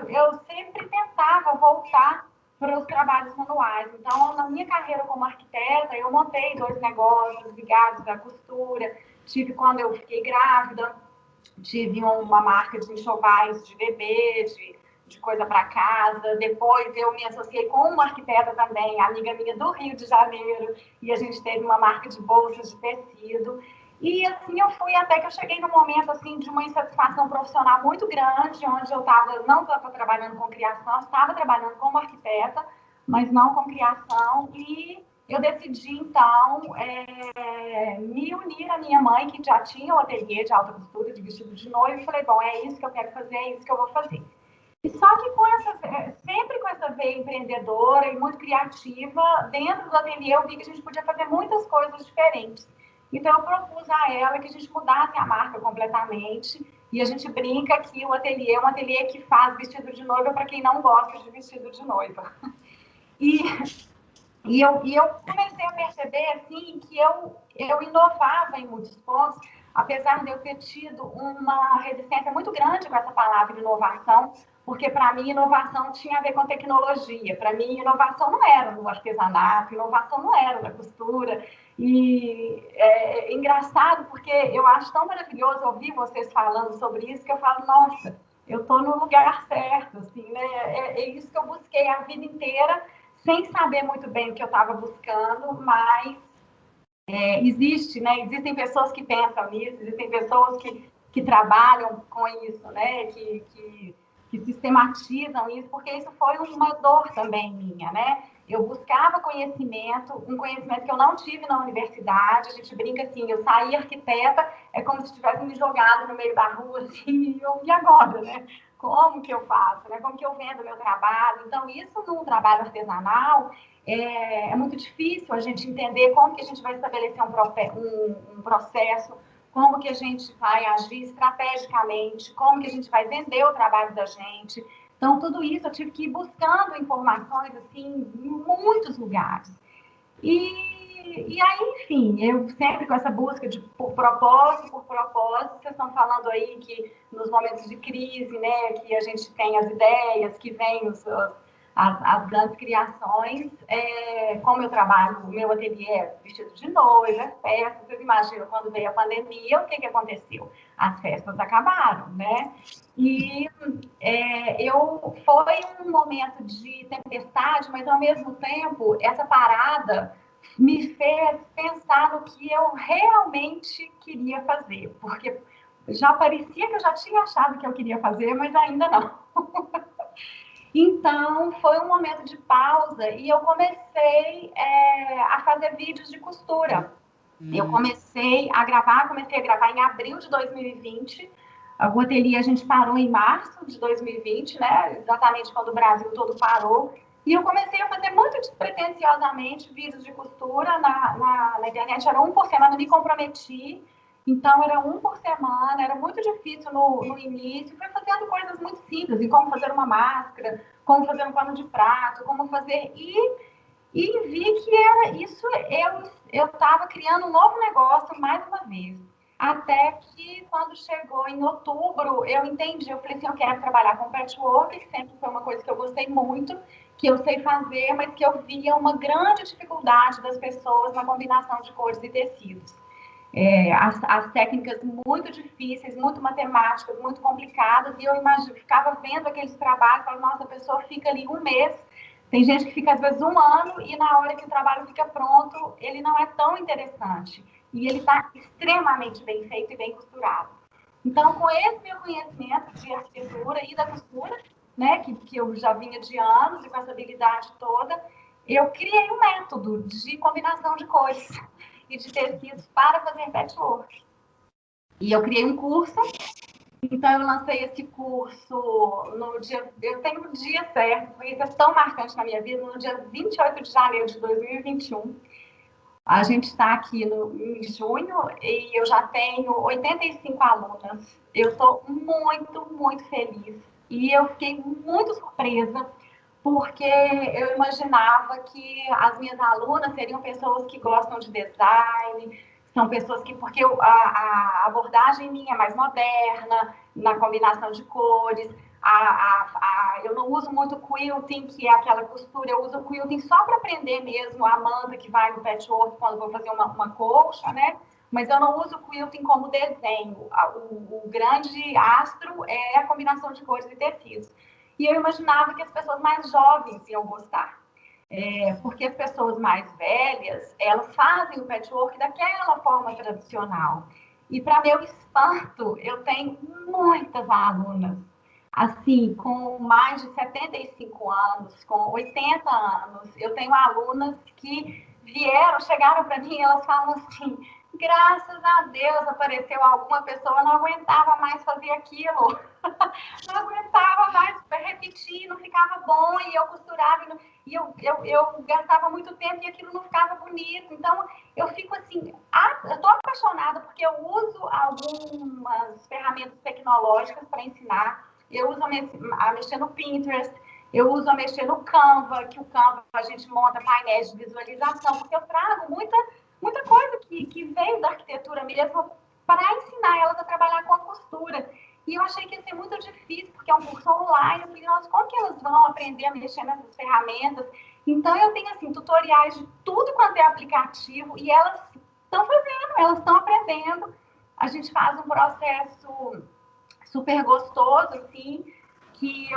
eu sempre tentava voltar para os trabalhos manuais. Então, na minha carreira como arquiteta, eu montei 2 negócios ligados à costura. Tive, quando eu fiquei grávida, tive uma marca de enxovais de bebê, de coisa para casa. Depois eu me associei com uma arquiteta também, amiga minha do Rio de Janeiro, e a gente teve uma marca de bolsas de tecido. E assim eu fui até que eu cheguei num momento assim de uma insatisfação profissional muito grande, onde eu não estava trabalhando com criação, estava trabalhando como arquiteta, mas não com criação, e eu decidi, então, me unir à minha mãe, que já tinha um ateliê de alta costura, de vestido de noiva, e falei, bom, é isso que eu quero fazer, é isso que eu vou fazer. E só que sempre com essa veia empreendedora e muito criativa, dentro do ateliê eu vi que a gente podia fazer muitas coisas diferentes. Então, eu propus a ela que a gente mudasse a marca completamente, e a gente brinca que o ateliê é um ateliê que faz vestido de noiva para quem não gosta de vestido de noiva. E eu comecei a perceber, assim, que eu inovava em muitos pontos, apesar de eu ter tido uma resistência muito grande com essa palavra inovação, porque, para mim, inovação tinha a ver com tecnologia. Para mim, inovação não era no artesanato, inovação não era na costura. E é engraçado, porque eu acho tão maravilhoso ouvir vocês falando sobre isso, que eu falo, nossa, eu estou no lugar certo, assim, né? É isso que eu busquei a vida inteira, sem saber muito bem o que eu estava buscando, mas existem pessoas que pensam nisso, existem pessoas que trabalham com isso, né? Que sistematizam isso, porque isso foi uma dor também minha, né? Eu buscava conhecimento, um conhecimento que eu não tive na universidade. A gente brinca assim, eu saí arquiteta, é como se tivesse me jogado no meio da rua, assim, e agora, né? Como que eu faço, né? Como que eu vendo o meu trabalho? Então, isso num trabalho artesanal é muito difícil a gente entender como que a gente vai estabelecer um processo, como que a gente vai agir estrategicamente, como que a gente vai vender o trabalho da gente. Então, tudo isso eu tive que ir buscando informações, assim, em muitos lugares. E aí, enfim, eu sempre com essa busca por propósito, vocês estão falando aí que nos momentos de crise, né, que a gente tem as ideias, que vem as grandes criações, como eu trabalho, o meu ateliê é vestido de noiva, é festa, vocês imaginam, quando veio a pandemia, o que aconteceu? As festas acabaram, né? E foi um momento de tempestade, mas ao mesmo tempo, essa parada me fez pensar no que eu realmente queria fazer, porque já parecia que eu já tinha achado que eu queria fazer, mas ainda não. Então, foi um momento de pausa e eu comecei a fazer vídeos de costura. Eu comecei a gravar em abril de 2020. O ateliê a gente parou em março de 2020, né? Exatamente quando o Brasil todo parou. E eu comecei a fazer muito despretensiosamente vídeos de costura na internet. Era um por semana, me comprometi. Então, era um por semana, era muito difícil no início. Fui fazendo coisas muito simples, e como fazer uma máscara, como fazer um pano de prato, como fazer... E vi que era isso, eu estava criando um novo negócio mais uma vez. Até que, quando chegou em outubro, eu entendi, eu falei assim, eu quero trabalhar com patchwork, que sempre foi uma coisa que eu gostei muito, que eu sei fazer, mas que eu via uma grande dificuldade das pessoas na combinação de cores e tecidos. As técnicas muito difíceis, muito matemáticas, muito complicadas, e eu ficava vendo aqueles trabalhos, falava, nossa, a pessoa fica ali um mês, tem gente que fica às vezes um ano, e na hora que o trabalho fica pronto, ele não é tão interessante, e ele está extremamente bem feito e bem costurado. Então, com esse meu conhecimento de arquitetura e da costura, né, que eu já vinha de anos, e com essa habilidade toda, eu criei um método de combinação de cores e de tecidos para fazer patchwork. E eu criei um curso, então eu lancei esse curso no dia... Eu tenho um dia certo, porque isso é tão marcante na minha vida, no dia 28 de janeiro de 2021. A gente está aqui em junho e eu já tenho 85 alunas. Eu estou muito, muito feliz. E eu fiquei muito surpresa, porque eu imaginava que as minhas alunas seriam pessoas que gostam de design, são pessoas que... Porque a abordagem minha é mais moderna, na combinação de cores. Eu não uso muito quilting, que é aquela costura, eu uso quilting só para aprender mesmo a manta que vai no patchwork quando vou fazer uma colcha, né? Mas eu não uso quilting como desenho. O grande astro é a combinação de cores e tecidos. E eu imaginava que as pessoas mais jovens iam gostar. Porque as pessoas mais velhas, elas fazem o patchwork daquela forma tradicional. E, para meu espanto, eu tenho muitas alunas, assim, com mais de 75 anos, com 80 anos. Eu tenho alunas que chegaram para mim e elas falam assim, graças a Deus apareceu alguma pessoa, não aguentava mais fazer aquilo. Não aguentava mais repetir, não ficava bom, e eu costurava, e eu gastava muito tempo e aquilo não ficava bonito. Então, eu fico assim, eu estou apaixonada porque eu uso algumas ferramentas tecnológicas para ensinar. Eu uso a mexer no Pinterest, eu uso a mexer no Canva, que o Canva a gente monta painéis de visualização, porque eu trago muita coisa que veio da arquitetura mesmo para ensinar elas a trabalhar com a costura. E eu achei que ia ser muito difícil, porque é um curso online. Eu falei, nossa, como que elas vão aprender a mexer nessas ferramentas? Então, eu tenho, assim, tutoriais de tudo quanto é aplicativo, e elas estão fazendo, elas estão aprendendo. A gente faz um processo super gostoso, assim, que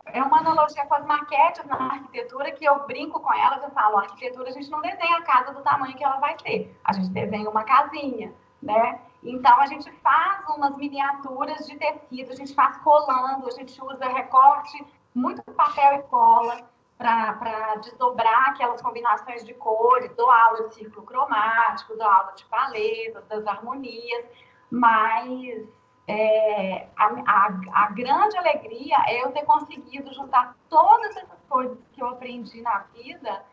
é uma analogia com as maquetes na arquitetura, que eu brinco com elas, eu falo, a arquitetura a gente não desenha a casa do tamanho que ela vai ter, a gente desenha uma casinha, né? Então, a gente faz umas miniaturas de tecido, a gente faz colando, a gente usa recorte, muito papel e cola, para desdobrar aquelas combinações de cores, dou aula de círculo cromático, dou aula de paletas, das harmonias, mas a grande alegria é eu ter conseguido juntar todas essas coisas que eu aprendi na vida,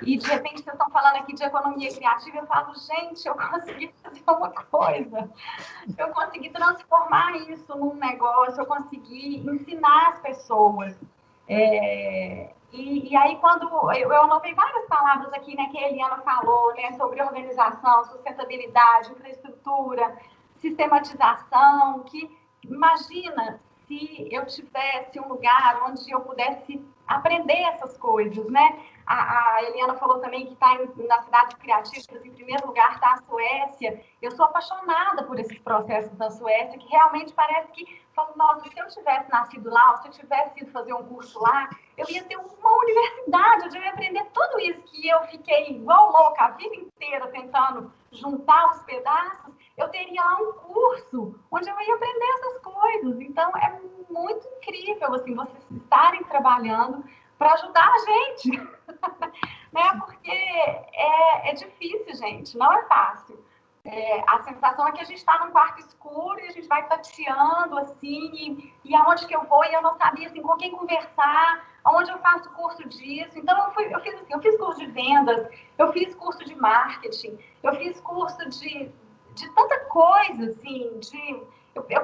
e de repente vocês estão falando aqui de economia criativa, eu falo, gente, eu consegui fazer uma coisa, eu consegui transformar isso num negócio, eu consegui ensinar as pessoas. E aí, quando eu anotei várias palavras aqui, né, que a Eliana falou, né, sobre organização, sustentabilidade, infraestrutura, sistematização, que imagina se eu tivesse um lugar onde eu pudesse aprender essas coisas, né? A Eliana falou também que está nas cidades criativas, em primeiro lugar está a Suécia. Eu sou apaixonada por esses processos da Suécia, que realmente parece que, falo, nossa, se eu tivesse nascido lá, ou se eu tivesse ido fazer um curso lá, eu ia ter uma universidade, eu ia aprender tudo isso que eu fiquei igual louca a vida inteira tentando juntar os pedaços. Eu teria lá um curso onde eu ia aprender essas coisas. Então, é muito incrível, assim, vocês estarem trabalhando para ajudar a gente, né? Porque é difícil, gente, não é fácil. A sensação é que a gente está num quarto escuro e a gente vai tateando, assim, e aonde que eu vou, e eu não sabia, assim, com quem conversar, aonde eu faço curso disso. Então, eu fiz curso de vendas, eu fiz curso de marketing, eu fiz curso de tanta coisa, assim,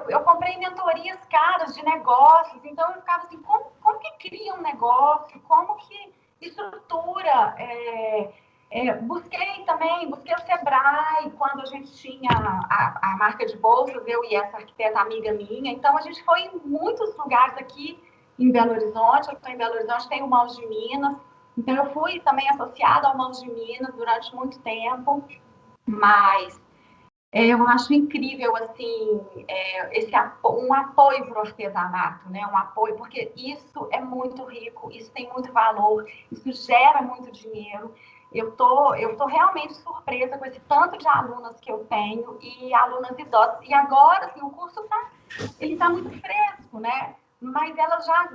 eu comprei mentorias caras de negócios, então eu ficava assim, como que cria um negócio, como que estrutura, busquei o Sebrae, quando a gente tinha a marca de bolsas, eu e essa arquiteta amiga minha, então a gente foi em muitos lugares aqui em Belo Horizonte, eu estou em Belo Horizonte, tem o Mãos de Minas, então eu fui também associada ao Mãos de Minas durante muito tempo, mas eu acho incrível, assim, um apoio para o artesanato, né? Um apoio, porque isso é muito rico, isso tem muito valor, isso gera muito dinheiro. Eu tô realmente surpresa com esse tanto de alunas que eu tenho e alunas idosas. E agora, assim, o curso ele tá muito fresco, né? Mas elas já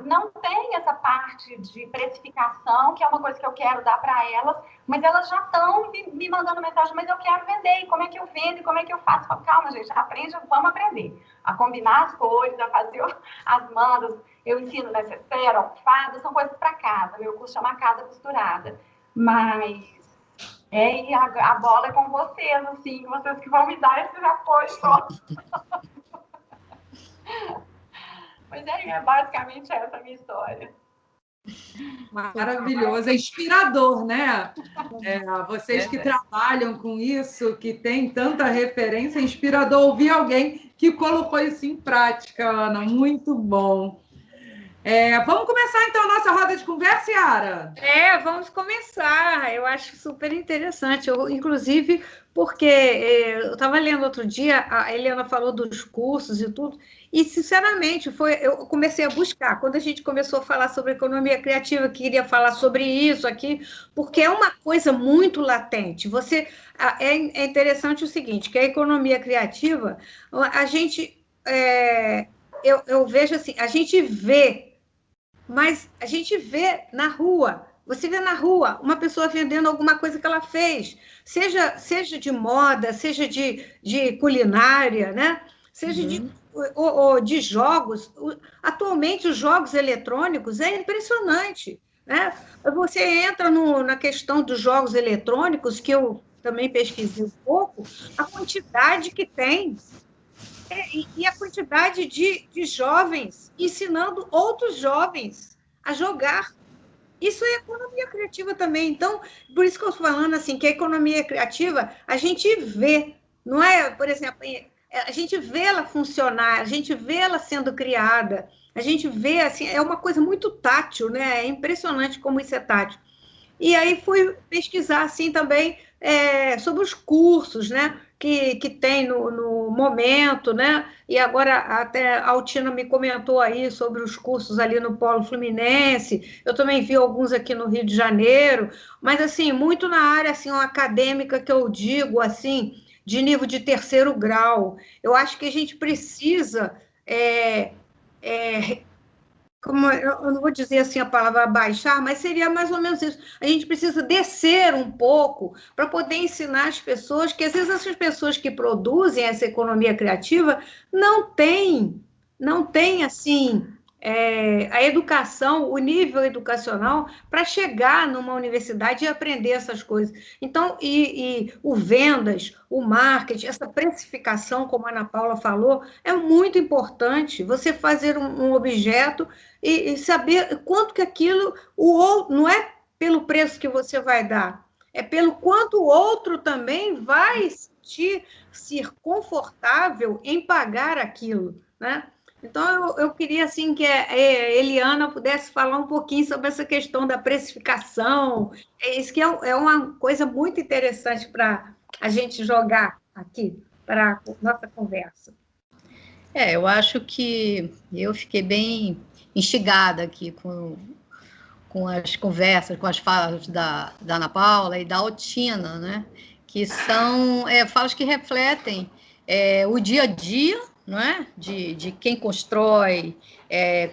não tem essa parte de precificação, que é uma coisa que eu quero dar para elas, mas elas já estão me mandando mensagem, mas eu quero vender, e como é que eu vendo, e como é que eu faço? Calma, gente, vamos aprender a combinar as cores, a fazer as mandas, eu ensino necessaire, almofada, são coisas para casa, meu curso chama Casa Costurada, mas e a bola é com vocês, assim, vocês que vão me dar esse apoio só. Pois basicamente essa a minha história. Maravilhoso, é inspirador, né? Vocês que trabalham com isso, que tem tanta referência, é inspirador ouvir alguém que colocou isso em prática, Ana. Muito bom. Vamos começar, então, a nossa roda de conversa, Yara? Vamos começar. Eu acho super interessante. Inclusive, porque eu estava lendo outro dia, a Eliana falou dos cursos e tudo, e, sinceramente, eu comecei a buscar. Quando a gente começou a falar sobre economia criativa, queria falar sobre isso aqui, porque é uma coisa muito latente. É interessante o seguinte, que a economia criativa, a gente... eu vejo assim, a gente vê, mas a gente vê na rua. Você vê na rua uma pessoa vendendo alguma coisa que ela fez, seja de moda, seja de culinária, né? Seja de jogos. Atualmente, os jogos eletrônicos é impressionante, né? Você entra na questão dos jogos eletrônicos, que eu também pesquisei um pouco, a quantidade que tem, e a quantidade de jovens ensinando outros jovens a jogar. Isso é economia criativa também. Então, por isso que eu estou falando assim, que a economia criativa, a gente vê, não é, por exemplo, a gente vê ela funcionar, a gente vê ela sendo criada, a gente vê, assim, é uma coisa muito tátil, né? É impressionante como isso é tátil. E aí fui pesquisar, assim, também sobre os cursos, né? que tem no momento, né? E agora até a Altina me comentou aí sobre os cursos ali no Polo Fluminense, eu também vi alguns aqui no Rio de Janeiro, mas assim, muito na área assim, acadêmica que eu digo, assim, de nível de terceiro grau. Eu acho que a gente precisa como eu não vou dizer assim a palavra baixar, mas seria mais ou menos isso. A gente precisa descer um pouco para poder ensinar as pessoas que às vezes essas pessoas que produzem essa economia criativa não têm assim a educação, o nível educacional para chegar numa universidade e aprender essas coisas. Então, e o vendas, o marketing, essa precificação, como a Ana Paula falou, é muito importante. Você fazer um objeto e saber quanto que aquilo, não é pelo preço que você vai dar, é pelo quanto o outro também vai ser confortável em pagar aquilo, né? Então, eu queria assim que a Eliana pudesse falar um pouquinho sobre essa questão da precificação. Isso que é uma coisa muito interessante para a gente jogar aqui para a nossa conversa. Eu acho que eu fiquei bem instigada aqui com as conversas, com as falas da Ana Paula e da Altina, né? Que são falas que refletem o dia a dia, não é? De quem constrói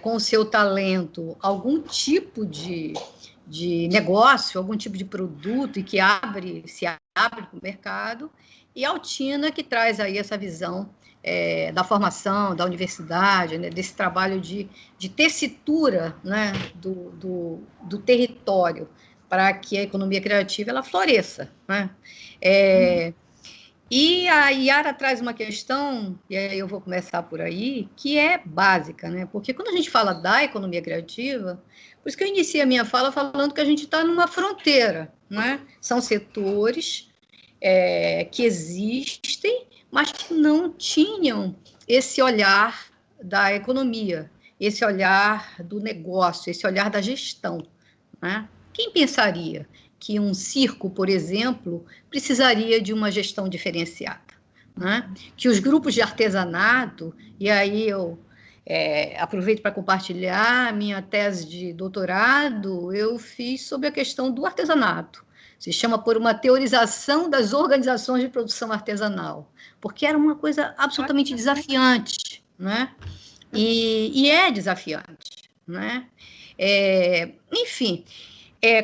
com o seu talento algum tipo de negócio, algum tipo de produto e que se abre para o mercado, e a Altina que traz aí essa visão da formação, da universidade, né, desse trabalho de tessitura, né, do território, para que a economia criativa ela floresça, né? E a Yara traz uma questão, e aí eu vou começar por aí, que é básica, né? Porque quando a gente fala da economia criativa, por isso que eu iniciei a minha fala falando que a gente está numa fronteira, né? São setores que existem, mas que não tinham esse olhar da economia, esse olhar do negócio, esse olhar da gestão, né? Quem pensaria que um circo, por exemplo, precisaria de uma gestão diferenciada, né? Que os grupos de artesanato, e aí eu aproveito para compartilhar a minha tese de doutorado, eu fiz sobre a questão do artesanato. Se chama por uma teorização das organizações de produção artesanal, porque era uma coisa absolutamente desafiante, né? E é desafiante, né? Enfim,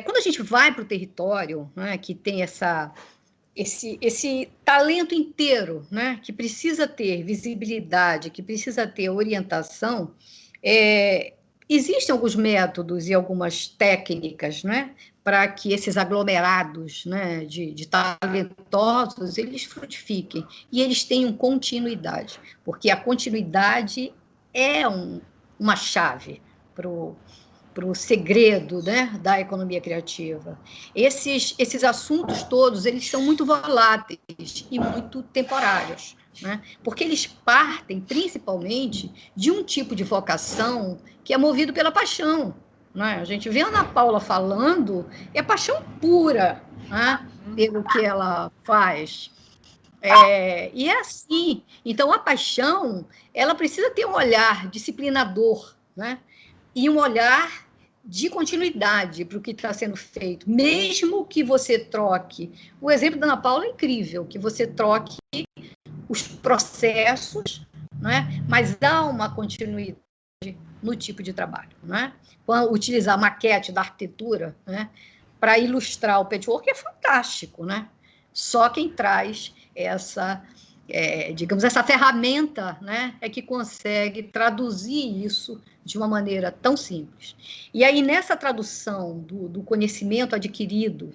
quando a gente vai para o território, né, que tem esse talento inteiro, né, que precisa ter visibilidade, que precisa ter orientação, existem alguns métodos e algumas técnicas, né, para que esses aglomerados, né, de talentosos, eles frutifiquem e eles tenham continuidade, porque a continuidade é uma chave para o segredo, né, da economia criativa. Esses assuntos todos, eles são muito voláteis e muito temporários, né, porque eles partem principalmente de um tipo de vocação que é movido pela paixão, né? A gente vê a Ana Paula falando, é paixão pura, né, pelo que ela faz. E é assim. Então, a paixão, ela precisa ter um olhar disciplinador, né, e um olhar de continuidade para o que está sendo feito, mesmo que você troque. O exemplo da Ana Paula é incrível, que você troque os processos, né, mas dá uma continuidade no tipo de trabalho, né? Utilizar a maquete da arquitetura, né, para ilustrar o patchwork é fantástico, né? Só quem traz digamos, essa ferramenta, né, é que consegue traduzir isso de uma maneira tão simples. E aí, nessa tradução do conhecimento adquirido,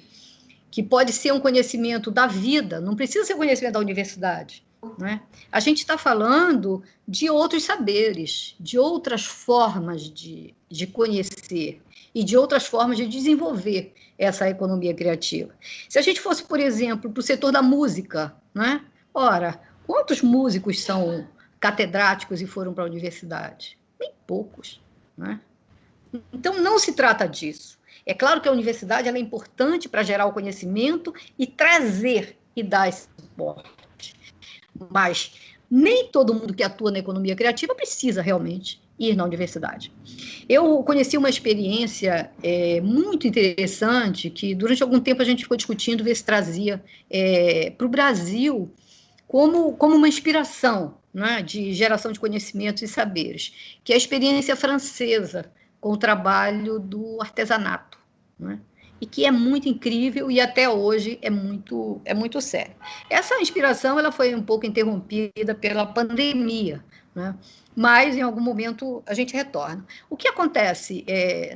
que pode ser um conhecimento da vida, não precisa ser um conhecimento da universidade, né? A gente está falando de outros saberes, de outras formas de conhecer e de outras formas de desenvolver essa economia criativa. Se a gente fosse, por exemplo, para o setor da música, né? Ora, quantos músicos são catedráticos e foram para a universidade? Bem poucos, né? Então, não se trata disso. É claro que a universidade ela é importante para gerar o conhecimento e trazer e dar esse suporte. importante. Mas nem todo mundo que atua na economia criativa precisa realmente ir na universidade. Eu conheci uma experiência muito interessante, que durante algum tempo a gente ficou discutindo, ver se trazia para o Brasil como uma inspiração, né, de geração de conhecimentos e saberes, que é a experiência francesa com o trabalho do artesanato, né, e que é muito incrível e até hoje é muito sério. Essa inspiração ela foi um pouco interrompida pela pandemia, né, mas em algum momento a gente retorna. O que acontece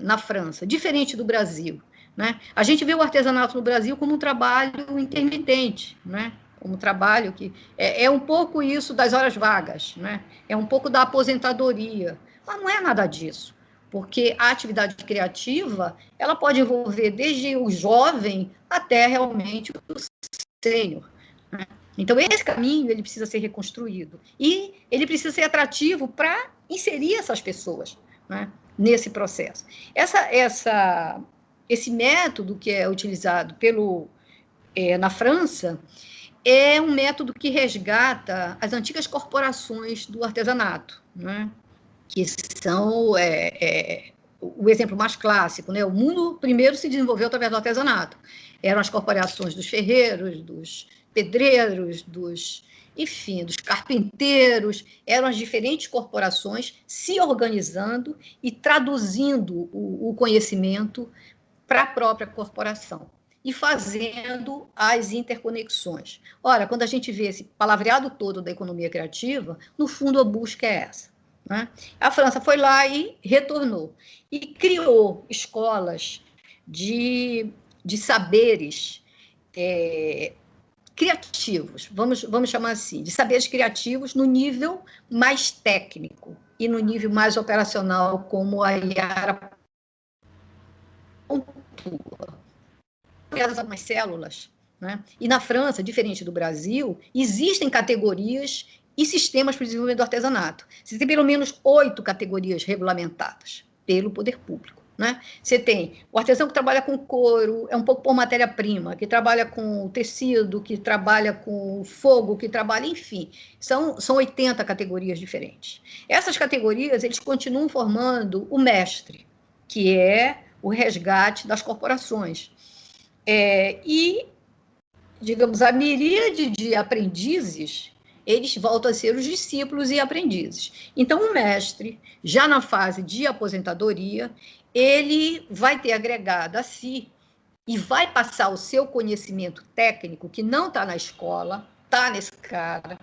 na França, diferente do Brasil, né, a gente vê o artesanato no Brasil como um trabalho intermitente, né, como trabalho que é um pouco isso das horas vagas, né? É um pouco da aposentadoria, mas não é nada disso, porque a atividade criativa ela pode envolver desde o jovem até realmente o sênior, né? Então, esse caminho ele precisa ser reconstruído e ele precisa ser atrativo para inserir essas pessoas, né, nesse processo. Esse método que é utilizado na França é um método que resgata as antigas corporações do artesanato, né? Que são o exemplo mais clássico, né? O mundo primeiro se desenvolveu através do artesanato. Eram as corporações dos ferreiros, dos pedreiros, dos carpinteiros, eram as diferentes corporações se organizando e traduzindo o conhecimento para a própria corporação e fazendo as interconexões. Ora, quando a gente vê esse palavreado todo da economia criativa, no fundo a busca é essa, né? A França foi lá e retornou, e criou escolas de saberes criativos, vamos chamar assim, de saberes criativos no nível mais técnico e no nível mais operacional, como a Yara pontua. Algumas células, né? E na França, diferente do Brasil, existem categorias e sistemas para o desenvolvimento do artesanato. Você tem pelo menos 8 categorias regulamentadas pelo poder público, né? Você tem o artesão que trabalha com couro, é um pouco por matéria-prima, que trabalha com tecido, que trabalha com fogo, que trabalha, enfim, são 80 categorias diferentes. Essas categorias, eles continuam formando o mestre, que é o resgate das corporações. E, digamos, a miríade de aprendizes, eles voltam a ser os discípulos e aprendizes. Então, o mestre, já na fase de aposentadoria, ele vai ter agregado a si e vai passar o seu conhecimento técnico, que não está na escola, está nesse cara,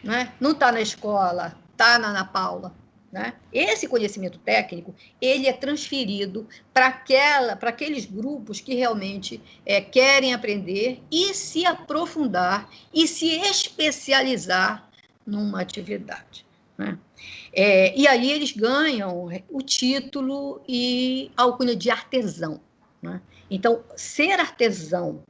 né? Não está na escola, está na Ana Paula, né? Esse conhecimento técnico ele é transferido para aqueles grupos que realmente querem aprender e se aprofundar e se especializar numa atividade, né? E aí eles ganham o título e a alcunha de artesão, né? Então, ser artesão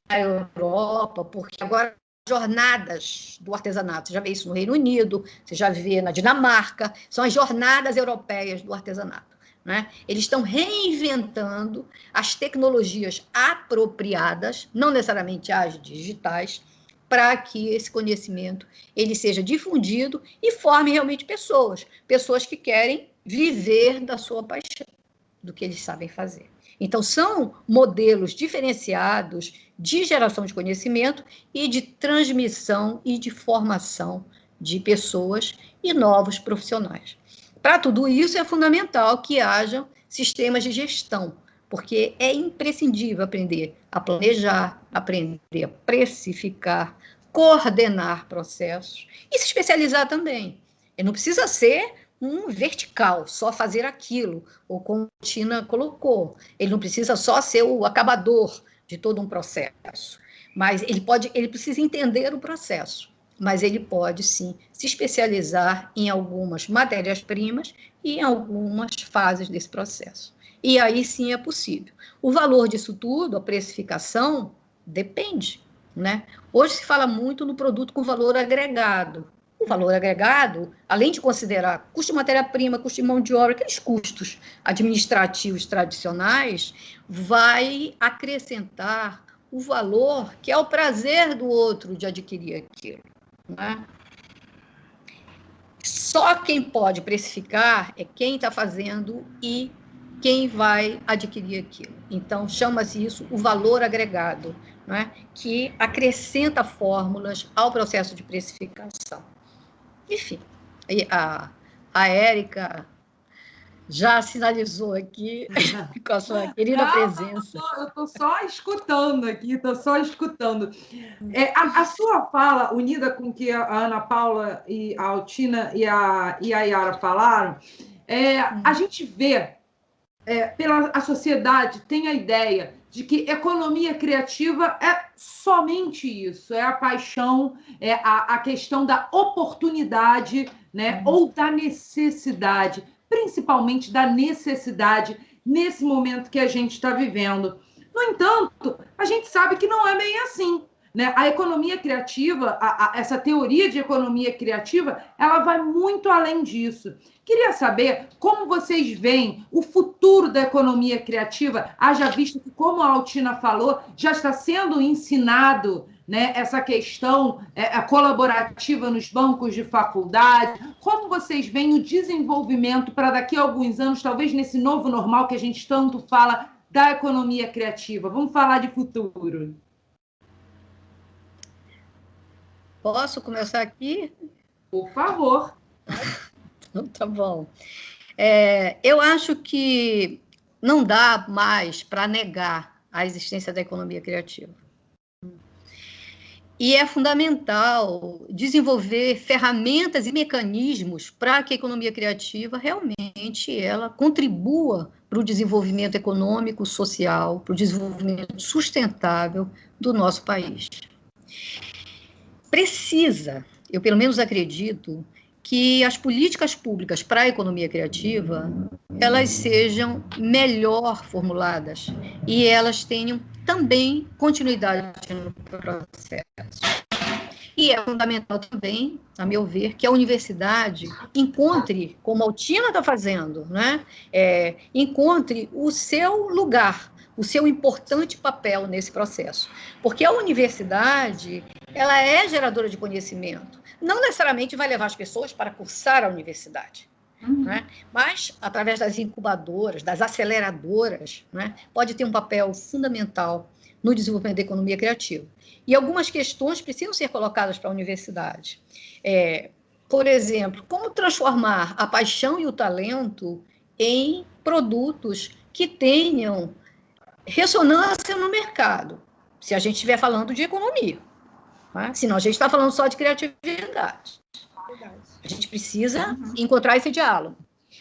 na Europa, porque agora jornadas do artesanato, você já vê isso no Reino Unido, você já vê na Dinamarca, são as jornadas europeias do artesanato, né? Eles estão reinventando as tecnologias apropriadas, não necessariamente as digitais, para que esse conhecimento ele seja difundido e forme realmente pessoas que querem viver da sua paixão, do que eles sabem fazer. Então, são modelos diferenciados de geração de conhecimento e de transmissão e de formação de pessoas e novos profissionais. Para tudo isso, é fundamental que hajam sistemas de gestão, porque é imprescindível aprender a planejar, aprender a precificar, coordenar processos e se especializar também. E não precisa ser um vertical, só fazer aquilo, ou como a Tina colocou. Ele não precisa só ser o acabador de todo um processo, mas ele precisa entender o processo, mas ele pode, sim, se especializar em algumas matérias-primas e em algumas fases desse processo. E aí, sim, é possível. O valor disso tudo, a precificação, depende, né? Hoje se fala muito no produto com valor agregado. O valor agregado, além de considerar custo de matéria-prima, custo de mão de obra, aqueles custos administrativos tradicionais, vai acrescentar o valor que é o prazer do outro de adquirir aquilo, né? Só quem pode precificar é quem está fazendo e quem vai adquirir aquilo. Então, chama-se isso o valor agregado, né? Que acrescenta fórmulas ao processo de precificação. Enfim, a Érica já sinalizou aqui com a sua querida presença. Eu estou só escutando aqui, estou só escutando. A sua fala, unida com o que a Ana Paula e a Altina e a Yara falaram, a gente vê, a sociedade tem a ideia de que economia criativa é somente isso, é a paixão, é a questão da oportunidade, né, ou da necessidade, principalmente da necessidade nesse momento que a gente está vivendo. No entanto, a gente sabe que não é bem assim, né? A economia criativa, essa teoria de economia criativa, ela vai muito além disso. Queria saber como vocês veem o futuro da economia criativa, haja visto que, como a Altina falou, já está sendo ensinado, né, essa questão colaborativa nos bancos de faculdade. Como vocês veem o desenvolvimento para daqui a alguns anos, talvez nesse novo normal que a gente tanto fala, da economia criativa? Vamos falar de futuro. Posso começar aqui? Por favor. Então, tá bom. Eu acho que não dá mais para negar a existência da economia criativa. E é fundamental desenvolver ferramentas e mecanismos para que a economia criativa realmente ela contribua para o desenvolvimento econômico, social, para o desenvolvimento sustentável do nosso país. Precisa, eu pelo menos acredito, que as políticas públicas para a economia criativa elas sejam melhor formuladas e elas tenham também continuidade no processo. E é fundamental também, a meu ver, que a universidade encontre, como a Altina está fazendo, né? Encontre o seu lugar, o seu importante papel nesse processo. Porque a universidade, ela é geradora de conhecimento. Não necessariamente vai levar as pessoas para cursar a universidade, né? Mas, através das incubadoras, das aceleradoras, né, pode ter um papel fundamental no desenvolvimento da economia criativa. E algumas questões precisam ser colocadas para a universidade. Por exemplo, como transformar a paixão e o talento em produtos que tenham ressonância no mercado, se a gente estiver falando de economia. Né? Senão a gente está falando só de criatividade. A gente precisa encontrar esse diálogo.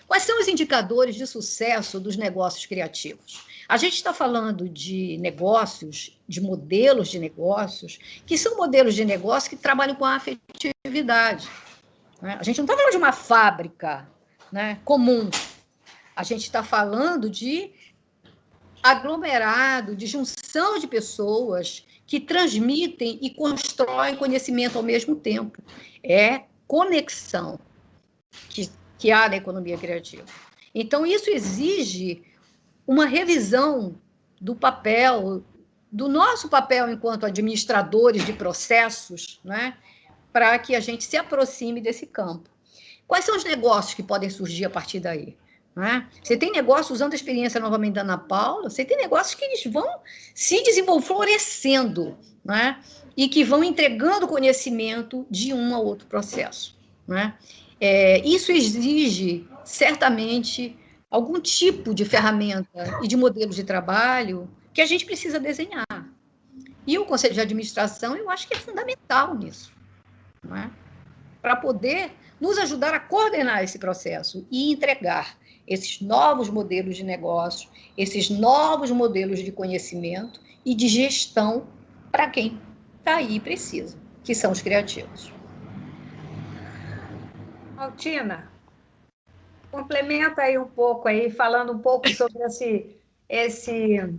Quais são os indicadores de sucesso dos negócios criativos? A gente está falando de negócios, de modelos de negócios, que são modelos de negócio que trabalham com a afetividade. Né? A gente não está falando de uma fábrica, né, comum. A gente está falando de aglomerado, de junção de pessoas que transmitem e constroem conhecimento ao mesmo tempo. É conexão que há na economia criativa. Então, isso exige uma revisão do papel, do nosso papel enquanto administradores de processos, né, para que a gente se aproxime desse campo. Quais são os negócios que podem surgir a partir daí? Né? Você tem negócios, usando a experiência novamente da Ana Paula, você tem negócios que eles vão se desenvolver, florescendo, né? E que vão entregando conhecimento de um a outro processo. Né? Isso exige, certamente, algum tipo de ferramenta e de modelo de trabalho que a gente precisa desenhar. E o Conselho de Administração, eu acho que é fundamental nisso, né? Para poder nos ajudar a coordenar esse processo e entregar esses novos modelos de negócio, esses novos modelos de conhecimento e de gestão para quem está aí e precisa, que são os criativos. Altina, complementa aí um pouco, aí, falando um pouco sobre esse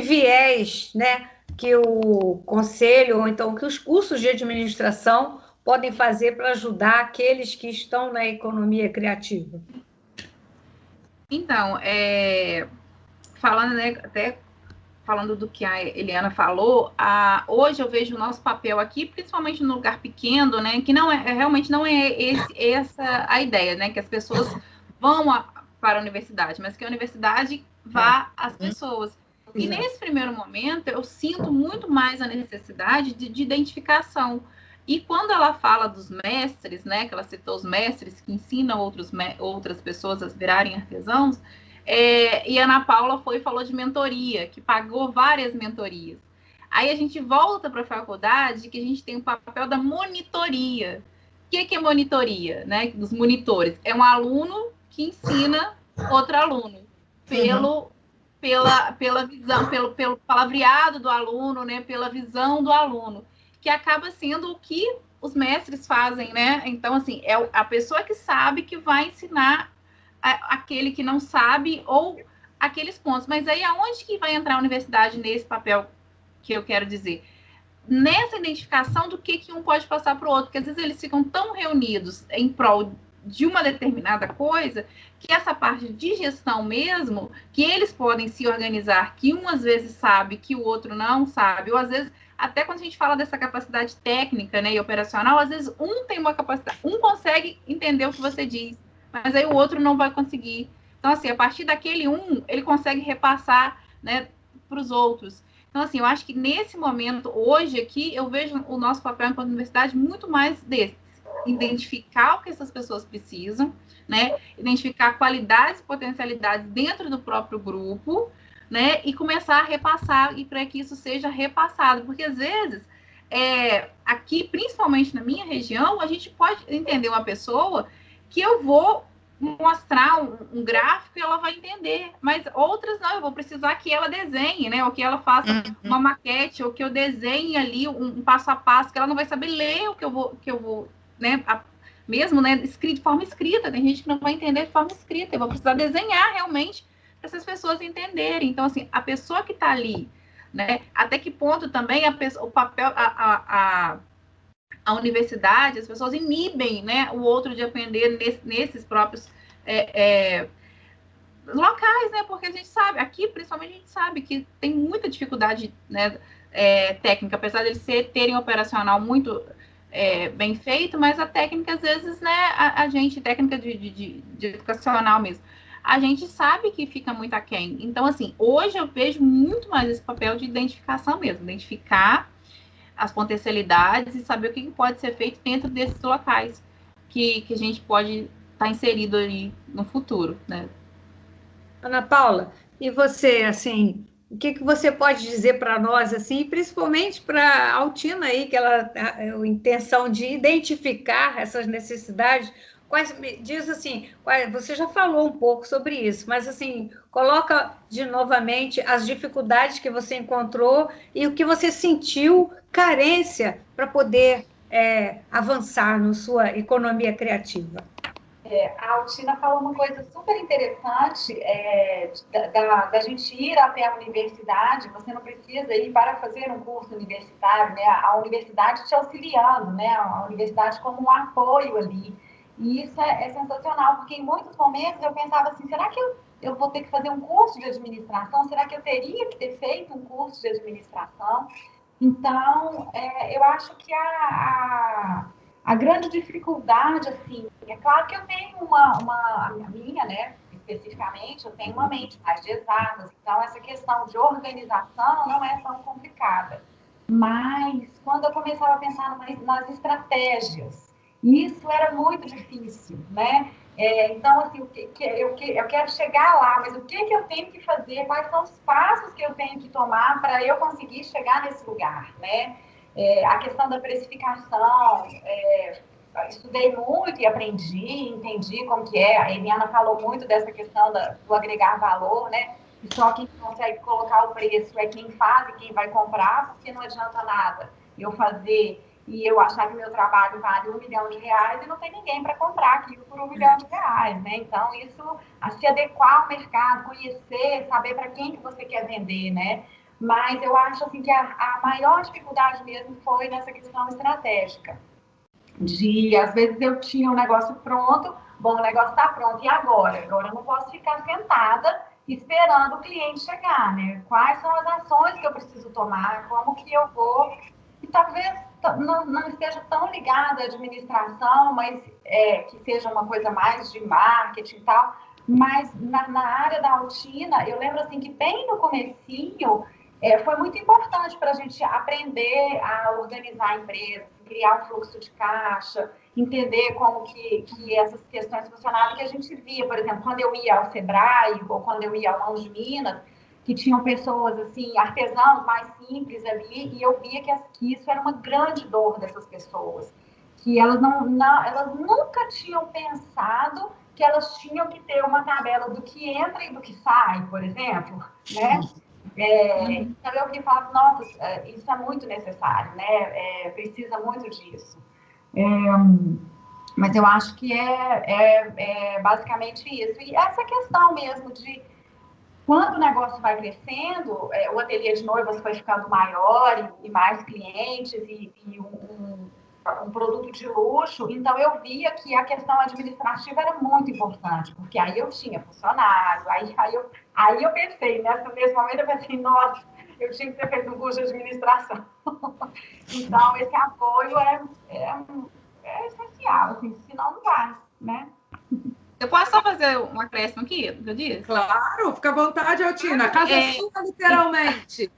viés, né, que o Conselho, ou então que os cursos de administração podem fazer para ajudar aqueles que estão na economia criativa. Então, falando, né, até falando do que a Eliana falou, hoje eu vejo o nosso papel aqui, principalmente no lugar pequeno, né, que realmente não é essa a ideia, né, que as pessoas vão para a universidade, mas que a universidade vá às pessoas. E nesse primeiro momento, eu sinto muito mais a necessidade de identificação. E quando ela fala dos mestres, né, que ela citou os mestres que ensinam outras pessoas a virarem artesãos, e a Ana Paula falou de mentoria, que pagou várias mentorias. Aí a gente volta para a faculdade, que a gente tem o papel da monitoria. O que é monitoria, né? Dos monitores. É um aluno que ensina outro aluno pela visão, pelo palavreado do aluno, né? Pela visão do aluno, que acaba sendo o que os mestres fazem, né? Então, assim, é a pessoa que sabe que vai ensinar aquele que não sabe, ou aqueles pontos. Mas aí, aonde que vai entrar a universidade nesse papel que eu quero dizer? Nessa identificação do que um pode passar para o outro, porque às vezes eles ficam tão reunidos em prol de uma determinada coisa, que essa parte de gestão mesmo, que eles podem se organizar, que um às vezes sabe, que o outro não sabe, ou às vezes, até quando a gente fala dessa capacidade técnica, né, e operacional, às vezes um tem uma capacidade, um consegue entender o que você diz, mas aí o outro não vai conseguir. Então, assim, a partir daquele ele consegue repassar, né, para os outros. Então, assim, eu acho que nesse momento, hoje aqui, eu vejo o nosso papel enquanto universidade muito mais desse. Identificar o que essas pessoas precisam, né? Identificar qualidades e potencialidades dentro do próprio grupo, né? E começar a repassar, e para que isso seja repassado. Porque, às vezes, aqui, principalmente na minha região, a gente pode entender uma pessoa que eu vou mostrar um gráfico e ela vai entender, mas outras não, eu vou precisar que ela desenhe, né, ou que ela faça uma maquete, ou que eu desenhe ali um passo a passo, que ela não vai saber ler o que eu vou, né, mesmo, né, escrito, de forma escrita, tem gente que não vai entender de forma escrita, eu vou precisar desenhar realmente para essas pessoas entenderem. Então, assim, a pessoa que está ali, né, até que ponto também o papel, a universidade, as pessoas inibem, né, o outro de aprender nesses próprios locais, né, porque a gente sabe, aqui principalmente a gente sabe que tem muita dificuldade, né, técnica, apesar de eles terem um operacional muito bem feito, mas a técnica, às vezes, né, a gente, técnica de educacional mesmo, a gente sabe que fica muito aquém. Então, assim, hoje eu vejo muito mais esse papel de identificação mesmo, identificar as potencialidades e saber o que pode ser feito dentro desses locais que a gente pode estar inserido ali no futuro, né? Ana Paula, e você, assim, o que você pode dizer para nós, assim, principalmente para a Altina aí, que ela a intenção de identificar essas necessidades? Diz assim, você já falou um pouco sobre isso, mas assim, coloca de novamente as dificuldades que você encontrou e o que você sentiu carência para poder avançar na sua economia criativa. A Altina falou uma coisa super interessante, da gente ir até a universidade. Você não precisa ir para fazer um curso universitário, né? A universidade te auxiliando, né? A universidade como um apoio ali. E isso é sensacional, porque em muitos momentos eu pensava assim, será que eu vou ter que fazer um curso de administração? Será que eu teria que ter feito um curso de administração? Então, eu acho que a grande dificuldade, assim, é claro que eu tenho a minha, né, especificamente, eu tenho uma mente mais de exatas, então essa questão de organização não é tão complicada. Mas quando eu começava a pensar nas estratégias, isso era muito difícil, né? Então, assim, eu quero chegar lá, mas o que eu tenho que fazer? Quais são os passos que eu tenho que tomar para eu conseguir chegar nesse lugar, né? A questão da precificação, estudei muito e aprendi, entendi como que é. A Eliana falou muito dessa questão do agregar valor, né? E só quem consegue colocar o preço é quem faz e quem vai comprar, porque não adianta nada eu fazer e eu achar que meu trabalho vale R$1 milhão e não tem ninguém para comprar aquilo por R$1 milhão, né? Então, isso, a se adequar ao mercado, conhecer, saber para quem que você quer vender, né? Mas eu acho assim, que a maior dificuldade mesmo foi nessa questão estratégica. Às vezes eu tinha um negócio pronto, bom, o negócio está pronto, e agora? Agora eu não posso ficar sentada esperando o cliente chegar, né? Quais são as ações que eu preciso tomar, como que eu vou... E talvez não esteja tão ligada à administração, mas que seja uma coisa mais de marketing e tal, mas na área da Altina, eu lembro assim que bem no comecinho foi muito importante para a gente aprender a organizar a empresa, criar um fluxo de caixa, entender como que essas questões funcionavam, que a gente via, por exemplo, quando eu ia ao Sebrae ou quando eu ia ao Mãos de Minas, que tinham pessoas, assim, artesãos mais simples ali, e eu via que isso era uma grande dor dessas pessoas, que elas elas nunca tinham pensado que elas tinham que ter uma tabela do que entra e do que sai, por exemplo, né? Então eu que falo, nossa, isso é muito necessário, né? Precisa muito disso. Mas eu acho que é basicamente isso. E essa questão mesmo de quando o negócio vai crescendo, o ateliê de noivas foi ficando maior e mais clientes e um produto de luxo, então eu via que a questão administrativa era muito importante, porque aí eu tinha funcionário, aí eu pensei, nesse momento eu pensei, nossa, eu tinha que ter feito um curso de administração. Então, esse apoio é essencial, assim, senão não vai, né? Eu posso só fazer um acréscimo aqui, do que eu disse? Claro, fica à vontade, Altina. A casa é sua, literalmente.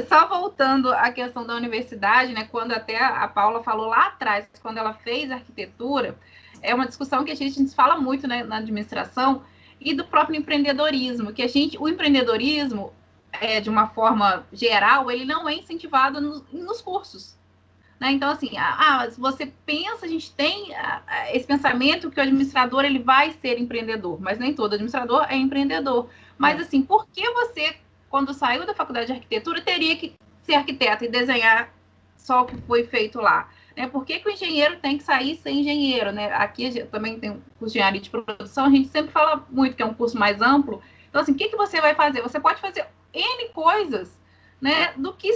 Só voltando à questão da universidade, né? Quando até a Paula falou lá atrás, quando ela fez arquitetura, é uma discussão que a gente fala muito, né, na administração e do próprio empreendedorismo, que o empreendedorismo, de uma forma geral, ele não é incentivado nos cursos. Né? Então, assim, se você pensa, a gente tem esse pensamento que o administrador ele vai ser empreendedor, mas nem todo administrador é empreendedor. Mas, assim, por que você, quando saiu da faculdade de arquitetura, teria que ser arquiteto e desenhar só o que foi feito lá? Né? Por que o engenheiro tem que sair ser engenheiro? Né? Aqui também tem um curso de engenharia de produção, a gente sempre fala muito que é um curso mais amplo. Então, assim, o que você vai fazer? Você pode fazer N coisas, né, do que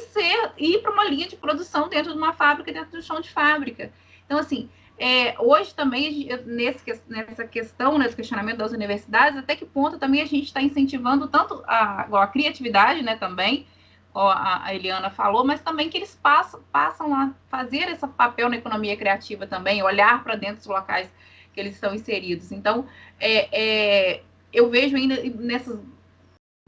ir para uma linha de produção dentro de uma fábrica, dentro do chão de fábrica. Então, assim, hoje também, nessa questão, nesse questionamento das universidades, até que ponto também a gente está incentivando tanto a criatividade, né, também, ó, a Eliana falou, mas também que eles passam a fazer esse papel na economia criativa também, olhar para dentro dos locais que eles estão inseridos. Então, eu vejo ainda nessas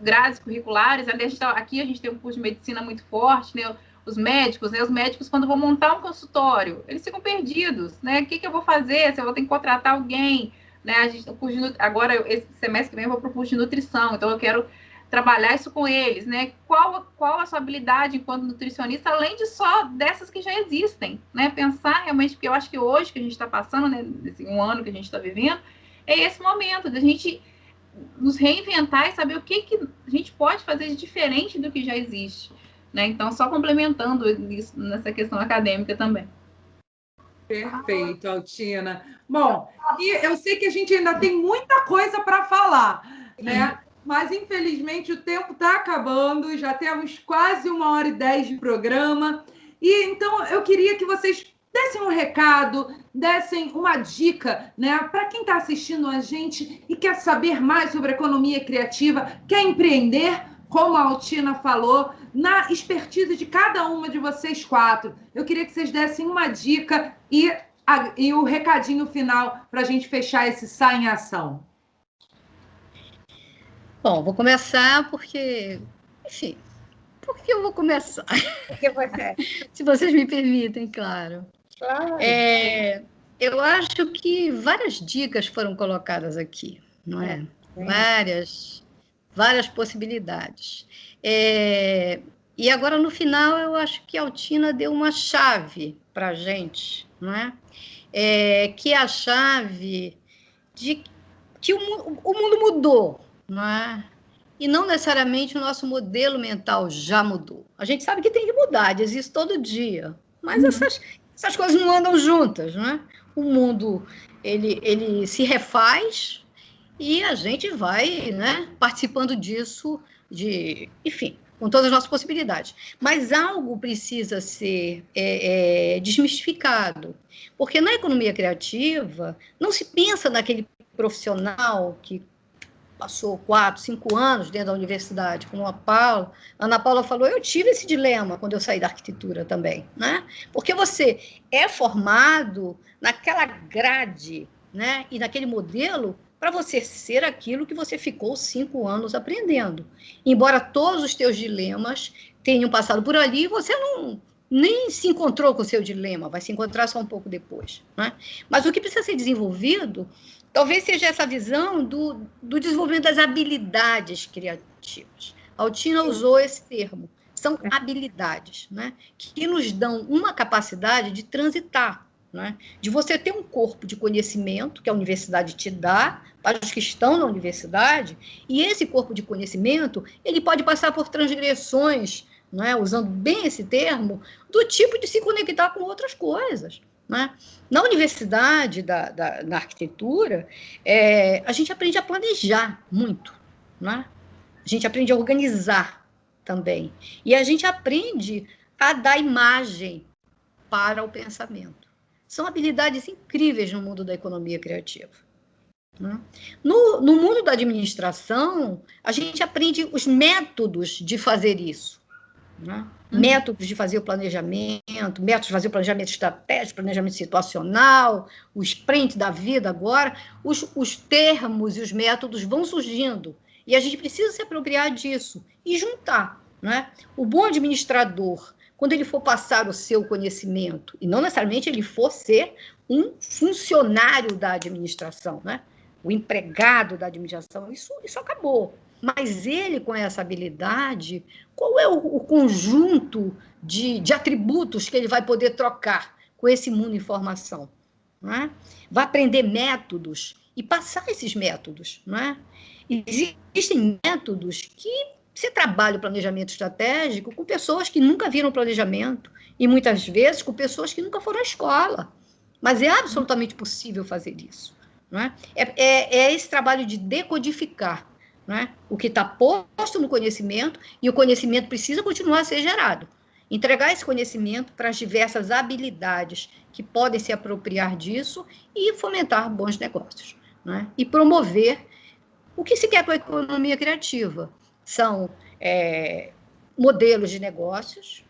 grades curriculares, aqui a gente tem um curso de medicina muito forte, né? Os médicos, quando vão montar um consultório, eles ficam perdidos, né? O que eu vou fazer? Se eu vou ter que contratar alguém, né? Agora, esse semestre que vem, eu vou para o curso de nutrição, então eu quero trabalhar isso com eles, né? Qual a sua habilidade enquanto nutricionista, além de só dessas que já existem, né? Pensar realmente, porque eu acho que hoje que a gente está passando, né? Esse um ano que a gente está vivendo, é esse momento da gente nos reinventar e saber o que a gente pode fazer de diferente do que já existe, né? Então, só complementando isso nessa questão acadêmica também. Perfeito, Altina. Bom, e eu sei que a gente ainda tem muita coisa para falar, né? Mas, infelizmente, o tempo está acabando, já temos quase 1h10 de programa, e então eu queria que vocês dessem um recado, dessem uma dica, né, para quem está assistindo a gente e quer saber mais sobre economia criativa, quer empreender, como a Altina falou, na expertise de cada uma de vocês 4. Eu queria que vocês dessem uma dica e o recadinho final para a gente fechar esse Sai em Ação. Bom, vou começar porque, enfim, por que eu vou começar? Porque você... Se vocês me permitem, claro. Claro. Eu acho que várias dicas foram colocadas aqui, não é? Várias possibilidades. E agora, no final, eu acho que a Altina deu uma chave para a gente, não é? Que é a chave de que o mundo mudou, não é? E não necessariamente o nosso modelo mental já mudou. A gente sabe que tem que mudar, diz isso todo dia, mas essas coisas não andam juntas, não é? O mundo, ele se refaz e a gente vai, né, participando disso, enfim, com todas as nossas possibilidades. Mas algo precisa ser desmistificado, porque na economia criativa não se pensa naquele profissional que passou 4, 5 anos dentro da universidade com a Ana Paula falou, eu tive esse dilema quando eu saí da arquitetura também, né? Porque você é formado naquela grade, né? E naquele modelo para você ser aquilo que você ficou 5 anos aprendendo. Embora todos os teus dilemas tenham passado por ali, você nem se encontrou com o seu dilema, vai se encontrar só um pouco depois, né? Mas o que precisa ser desenvolvido talvez seja essa visão do desenvolvimento das habilidades criativas. A Altina usou esse termo. São habilidades, né, que nos dão uma capacidade de transitar, né, de você ter um corpo de conhecimento que a universidade te dá, para os que estão na universidade, e esse corpo de conhecimento ele pode passar por transgressões, né, usando bem esse termo, do tipo de se conectar com outras coisas. Né? Na universidade, na arquitetura, a gente aprende a planejar muito, né? A gente aprende a organizar também, e a gente aprende a dar imagem para o pensamento. São habilidades incríveis no mundo da economia criativa. Né? No mundo da administração, a gente aprende os métodos de fazer isso. Né? Métodos de fazer o planejamento, métodos de fazer o planejamento estratégico, planejamento situacional, o sprint da vida agora, os termos e os métodos vão surgindo, e a gente precisa se apropriar disso e juntar. Né? O bom administrador, quando ele for passar o seu conhecimento, e não necessariamente ele for ser um funcionário da administração, né? O empregado da administração, isso acabou. Mas ele, com essa habilidade, qual é o conjunto de atributos que ele vai poder trocar com esse mundo de informação? Não é? Vai aprender métodos e passar esses métodos. Não é? Existem métodos que você trabalha o planejamento estratégico com pessoas que nunca viram planejamento e, muitas vezes, com pessoas que nunca foram à escola. Mas é absolutamente possível fazer isso. Não é? É esse trabalho de decodificar, né? O que está posto no conhecimento, e o conhecimento precisa continuar a ser gerado. Entregar esse conhecimento para as diversas habilidades que podem se apropriar disso e fomentar bons negócios. Né? E promover o que se quer com a economia criativa. São modelos de negócios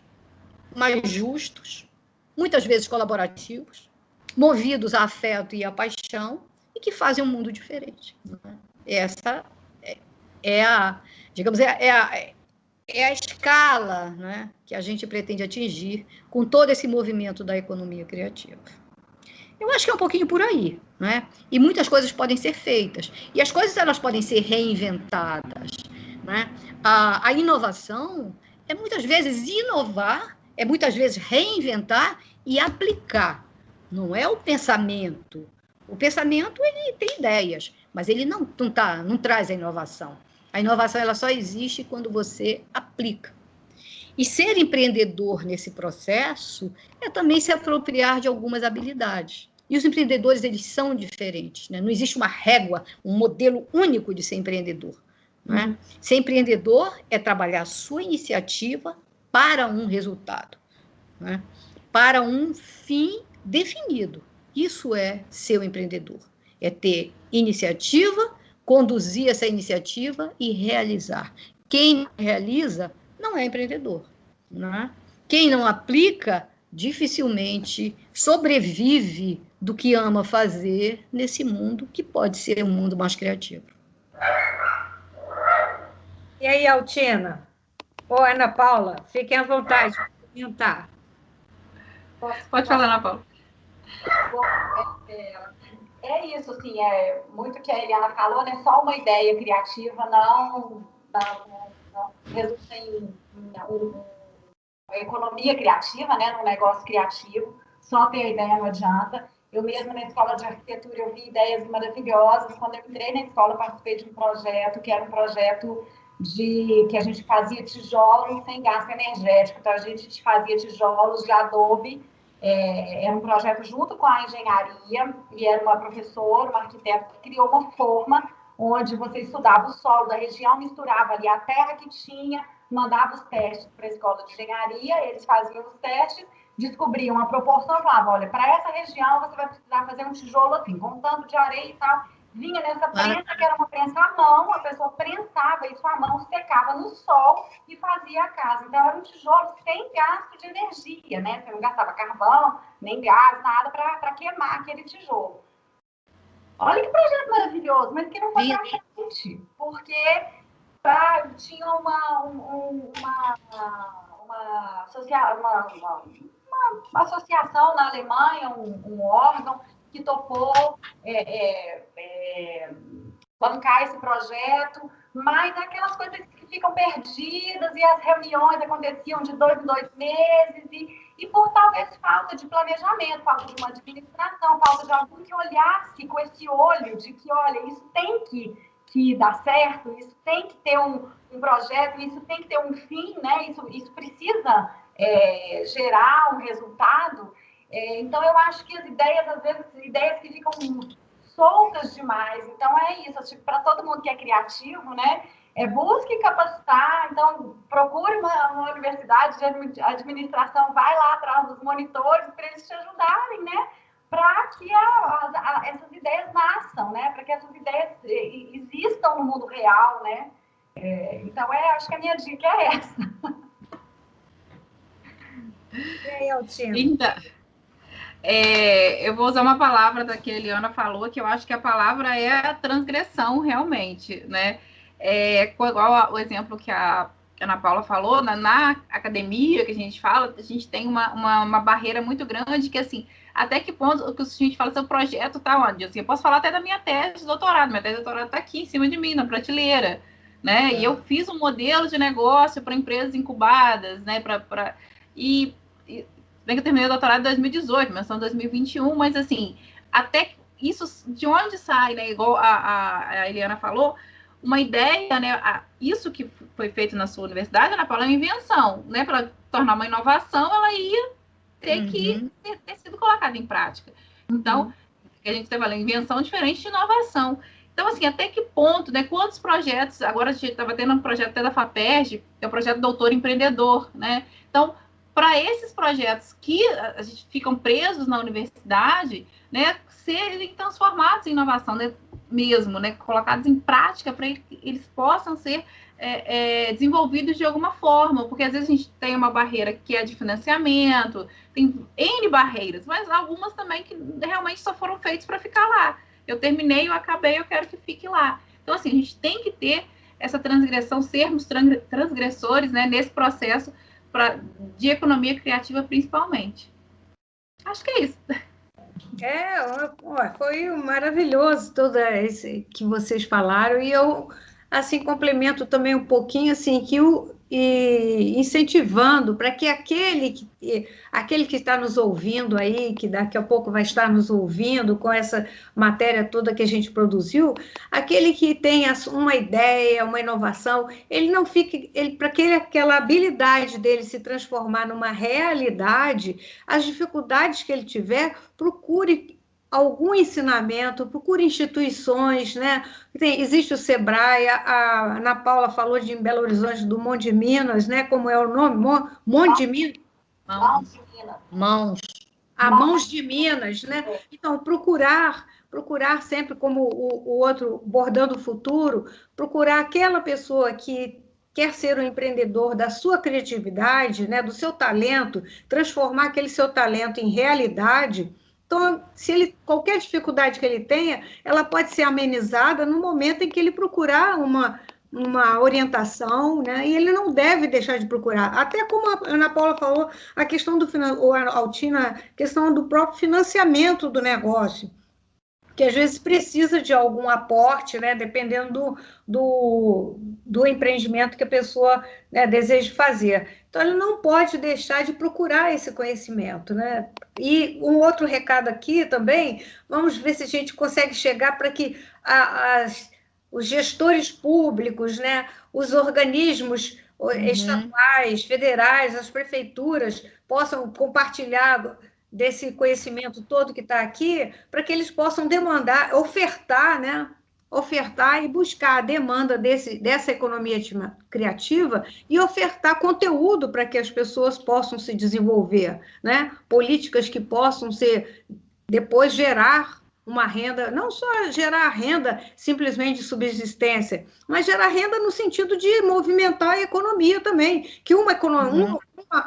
mais justos, muitas vezes colaborativos, movidos a afeto e a paixão, e que fazem um mundo diferente. Né? Essa digamos, é a escala, né, que a gente pretende atingir com todo esse movimento da economia criativa. Eu acho que é um pouquinho por aí, né? E muitas coisas podem ser feitas. E as coisas elas podem ser reinventadas. Né? A inovação é muitas vezes inovar, é muitas vezes reinventar e aplicar. Não é o pensamento. O pensamento ele tem ideias, mas ele não traz a inovação. A inovação ela só existe quando você aplica. E ser empreendedor nesse processo é também se apropriar de algumas habilidades. E os empreendedores eles são diferentes. Né? Não existe uma régua, um modelo único de ser empreendedor. Né? Ser empreendedor é trabalhar a sua iniciativa para um resultado. Né? Para um fim definido. Isso é ser um empreendedor. É ter iniciativa, conduzir essa iniciativa e realizar. Quem realiza não é empreendedor. Né? Quem não aplica, dificilmente sobrevive do que ama fazer nesse mundo, que pode ser um mundo mais criativo. E aí, Altina? Ou Ana Paula, fiquem à vontade de comentar. Pode falar, Ana Paula. Bom, é isso, assim, muito que a Eliana falou, né? Só uma ideia criativa não resulta em uma economia criativa, né? Num negócio criativo. Só ter a ideia não adianta. Eu mesma, na escola de arquitetura, eu vi ideias maravilhosas. Quando eu entrei na escola, eu participei de um projeto, que era um projeto que a gente fazia tijolos sem gasto energético. Então, a gente fazia tijolos de adobe. Era um projeto junto com a engenharia, e era uma professora, uma arquiteta, que criou uma forma onde você estudava o solo da região, misturava ali a terra que tinha, mandava os testes para a escola de engenharia, eles faziam os testes, descobriam a proporção e falavam, olha, para essa região você vai precisar fazer um tijolo assim, com tanto de areia e tal. vinha nessa prensa, que era uma prensa à mão, a pessoa prensava isso à mão, secava no sol e fazia a casa. Então, era um tijolo sem gasto de energia, né? Você não gastava carvão, nem gás, nada para queimar aquele tijolo. Olha que projeto maravilhoso, mas que não foi para frente, porque tinha uma associação na Alemanha, um órgão que topou bancar esse projeto, mas aquelas coisas que ficam perdidas e as reuniões aconteciam de 2 em 2 meses e por talvez falta de planejamento, falta de uma administração, falta de alguém que olhasse com esse olho de que, olha, isso tem que dar certo, isso tem que ter um projeto, isso tem que ter um fim, né? Isso precisa gerar um resultado. Então, eu acho que as ideias, às vezes, ideias que ficam soltas demais. Então, é isso. Tipo, para todo mundo que é criativo, né? Busque capacitar. Então, procure uma universidade de administração, vai lá atrás dos monitores para eles te ajudarem, né? Para que essas ideias nasçam, né? Para que essas ideias existam no mundo real, né? Então, acho que a minha dica é essa. E aí, Altina? Então, eu vou usar uma palavra que a Eliana falou, que eu acho que a palavra é a transgressão, realmente, né? Igual o exemplo que a Ana Paula falou, na academia que a gente fala, a gente tem uma barreira muito grande, que assim, até que ponto o que a gente fala, seu projeto está onde? Assim, eu posso falar até da minha tese de doutorado, minha tese de doutorado está aqui em cima de mim, na prateleira, né? E eu fiz um modelo de negócio para empresas incubadas, né? Bem que eu terminei o doutorado em 2018, menção 2021, mas assim, até isso, de onde sai, né? Igual a Eliana falou, uma ideia, né? Isso que foi feito na sua universidade, Ana Paula, é uma invenção, né? Para tornar uma inovação, ela ia ter que ter sido colocada em prática. Então, a gente está falando invenção diferente de inovação. Então, assim, até que ponto, né? Quantos projetos, agora a gente estava tendo um projeto até da FAPERJ, que é o projeto Doutor Empreendedor, né? Então, para esses projetos que a gente ficam presos na universidade, né, serem transformados em inovação, né, mesmo, né, colocados em prática para que eles possam ser desenvolvidos de alguma forma, porque às vezes a gente tem uma barreira que é de financiamento, tem N barreiras, mas algumas também que realmente só foram feitas para ficar lá. Eu terminei, eu acabei, eu quero que fique lá. Então, assim, a gente tem que ter essa transgressão, sermos transgressores, né, nesse processo de economia criativa, principalmente. Acho que é isso. Foi maravilhoso tudo isso que vocês falaram, e eu, assim, complemento também um pouquinho, assim, incentivando para que aquele que está nos ouvindo aí, que daqui a pouco vai estar nos ouvindo com essa matéria toda que a gente produziu, aquele que tem uma ideia, uma inovação, ele não fique, para que aquela habilidade dele se transformar numa realidade, as dificuldades que ele tiver, procure algum ensinamento, procure instituições, né? Existe o Sebrae, a Ana Paula falou de em Belo Horizonte, do Monte de Minas, né? Como é o nome? Monte de Minas? Mãos de Minas, né? Então, procurar sempre, como o outro, Bordando o Futuro, procurar aquela pessoa que quer ser um empreendedor da sua criatividade, né? Do seu talento, transformar aquele seu talento em realidade. Então, qualquer dificuldade que ele tenha, ela pode ser amenizada no momento em que ele procurar uma orientação, né? E ele não deve deixar de procurar. Até como a Ana Paula falou, a questão ou a Altina, a questão do próprio financiamento do negócio, que às vezes precisa de algum aporte, né? Dependendo do empreendimento que a pessoa, né, deseja fazer. Então, ele não pode deixar de procurar esse conhecimento, né? E um outro recado aqui também, vamos ver se a gente consegue chegar para que os gestores públicos, né, os organismos estaduais, federais, as prefeituras possam compartilhar desse conhecimento todo que está aqui, para que eles possam ofertar, né? Ofertar e buscar a demanda dessa economia criativa e ofertar conteúdo para que as pessoas possam se desenvolver, né? Políticas que possam depois gerar uma renda, não só gerar renda simplesmente de subsistência, mas gerar renda no sentido de movimentar a economia também, que uma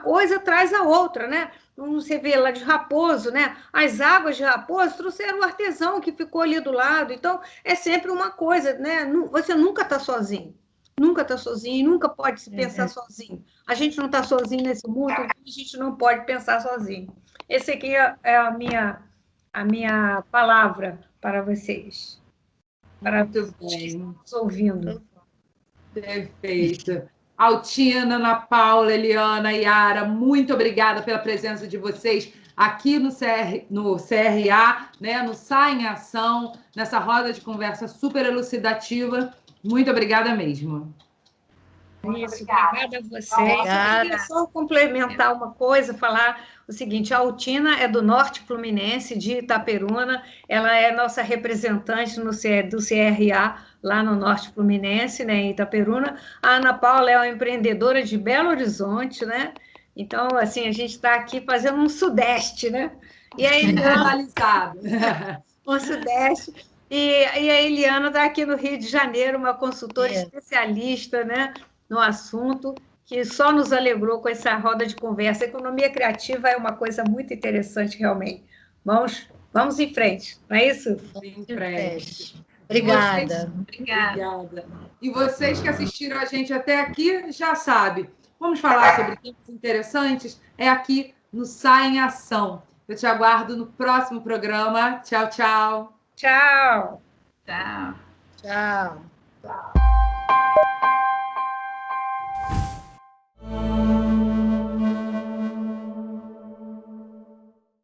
coisa traz a outra, né? Você vê lá de Raposo, né? As águas de Raposo trouxeram o artesão que ficou ali do lado, então é sempre uma coisa, né? Você nunca está sozinho. Nunca está sozinho, nunca pode se pensar sozinho. A gente não está sozinho nesse mundo, a gente não pode pensar sozinho. Esse aqui é a minha palavra para vocês. Para Muito todos que bem. estão nos ouvindo. Perfeito. Altina, Ana Paula, Eliana, Yara, muito obrigada pela presença de vocês aqui no CRA, né, no Sai em Ação, nessa roda de conversa super elucidativa. Muito obrigada mesmo. Isso, obrigada a vocês. Eu queria só complementar uma coisa, falar o seguinte: a Altina é do Norte Fluminense, de Itaperuna, ela é nossa representante do CRA, lá no Norte Fluminense, né, em Itaperuna. A Ana Paula é uma empreendedora de Belo Horizonte, né? Então, assim, a gente está aqui fazendo um Sudeste, né? E a Eliana... um Sudeste. E a Eliana está aqui no Rio de Janeiro, uma consultora especialista, né, no assunto, que só nos alegrou com essa roda de conversa. A economia criativa é uma coisa muito interessante, realmente. Vamos em frente, não é isso? Em frente. Obrigada. Obrigada. E vocês que assistiram a gente até aqui já sabem. Vamos falar sobre temas interessantes? É aqui no Sai em Ação. Eu te aguardo no próximo programa. Tchau, tchau. Tchau. Tchau. Tchau.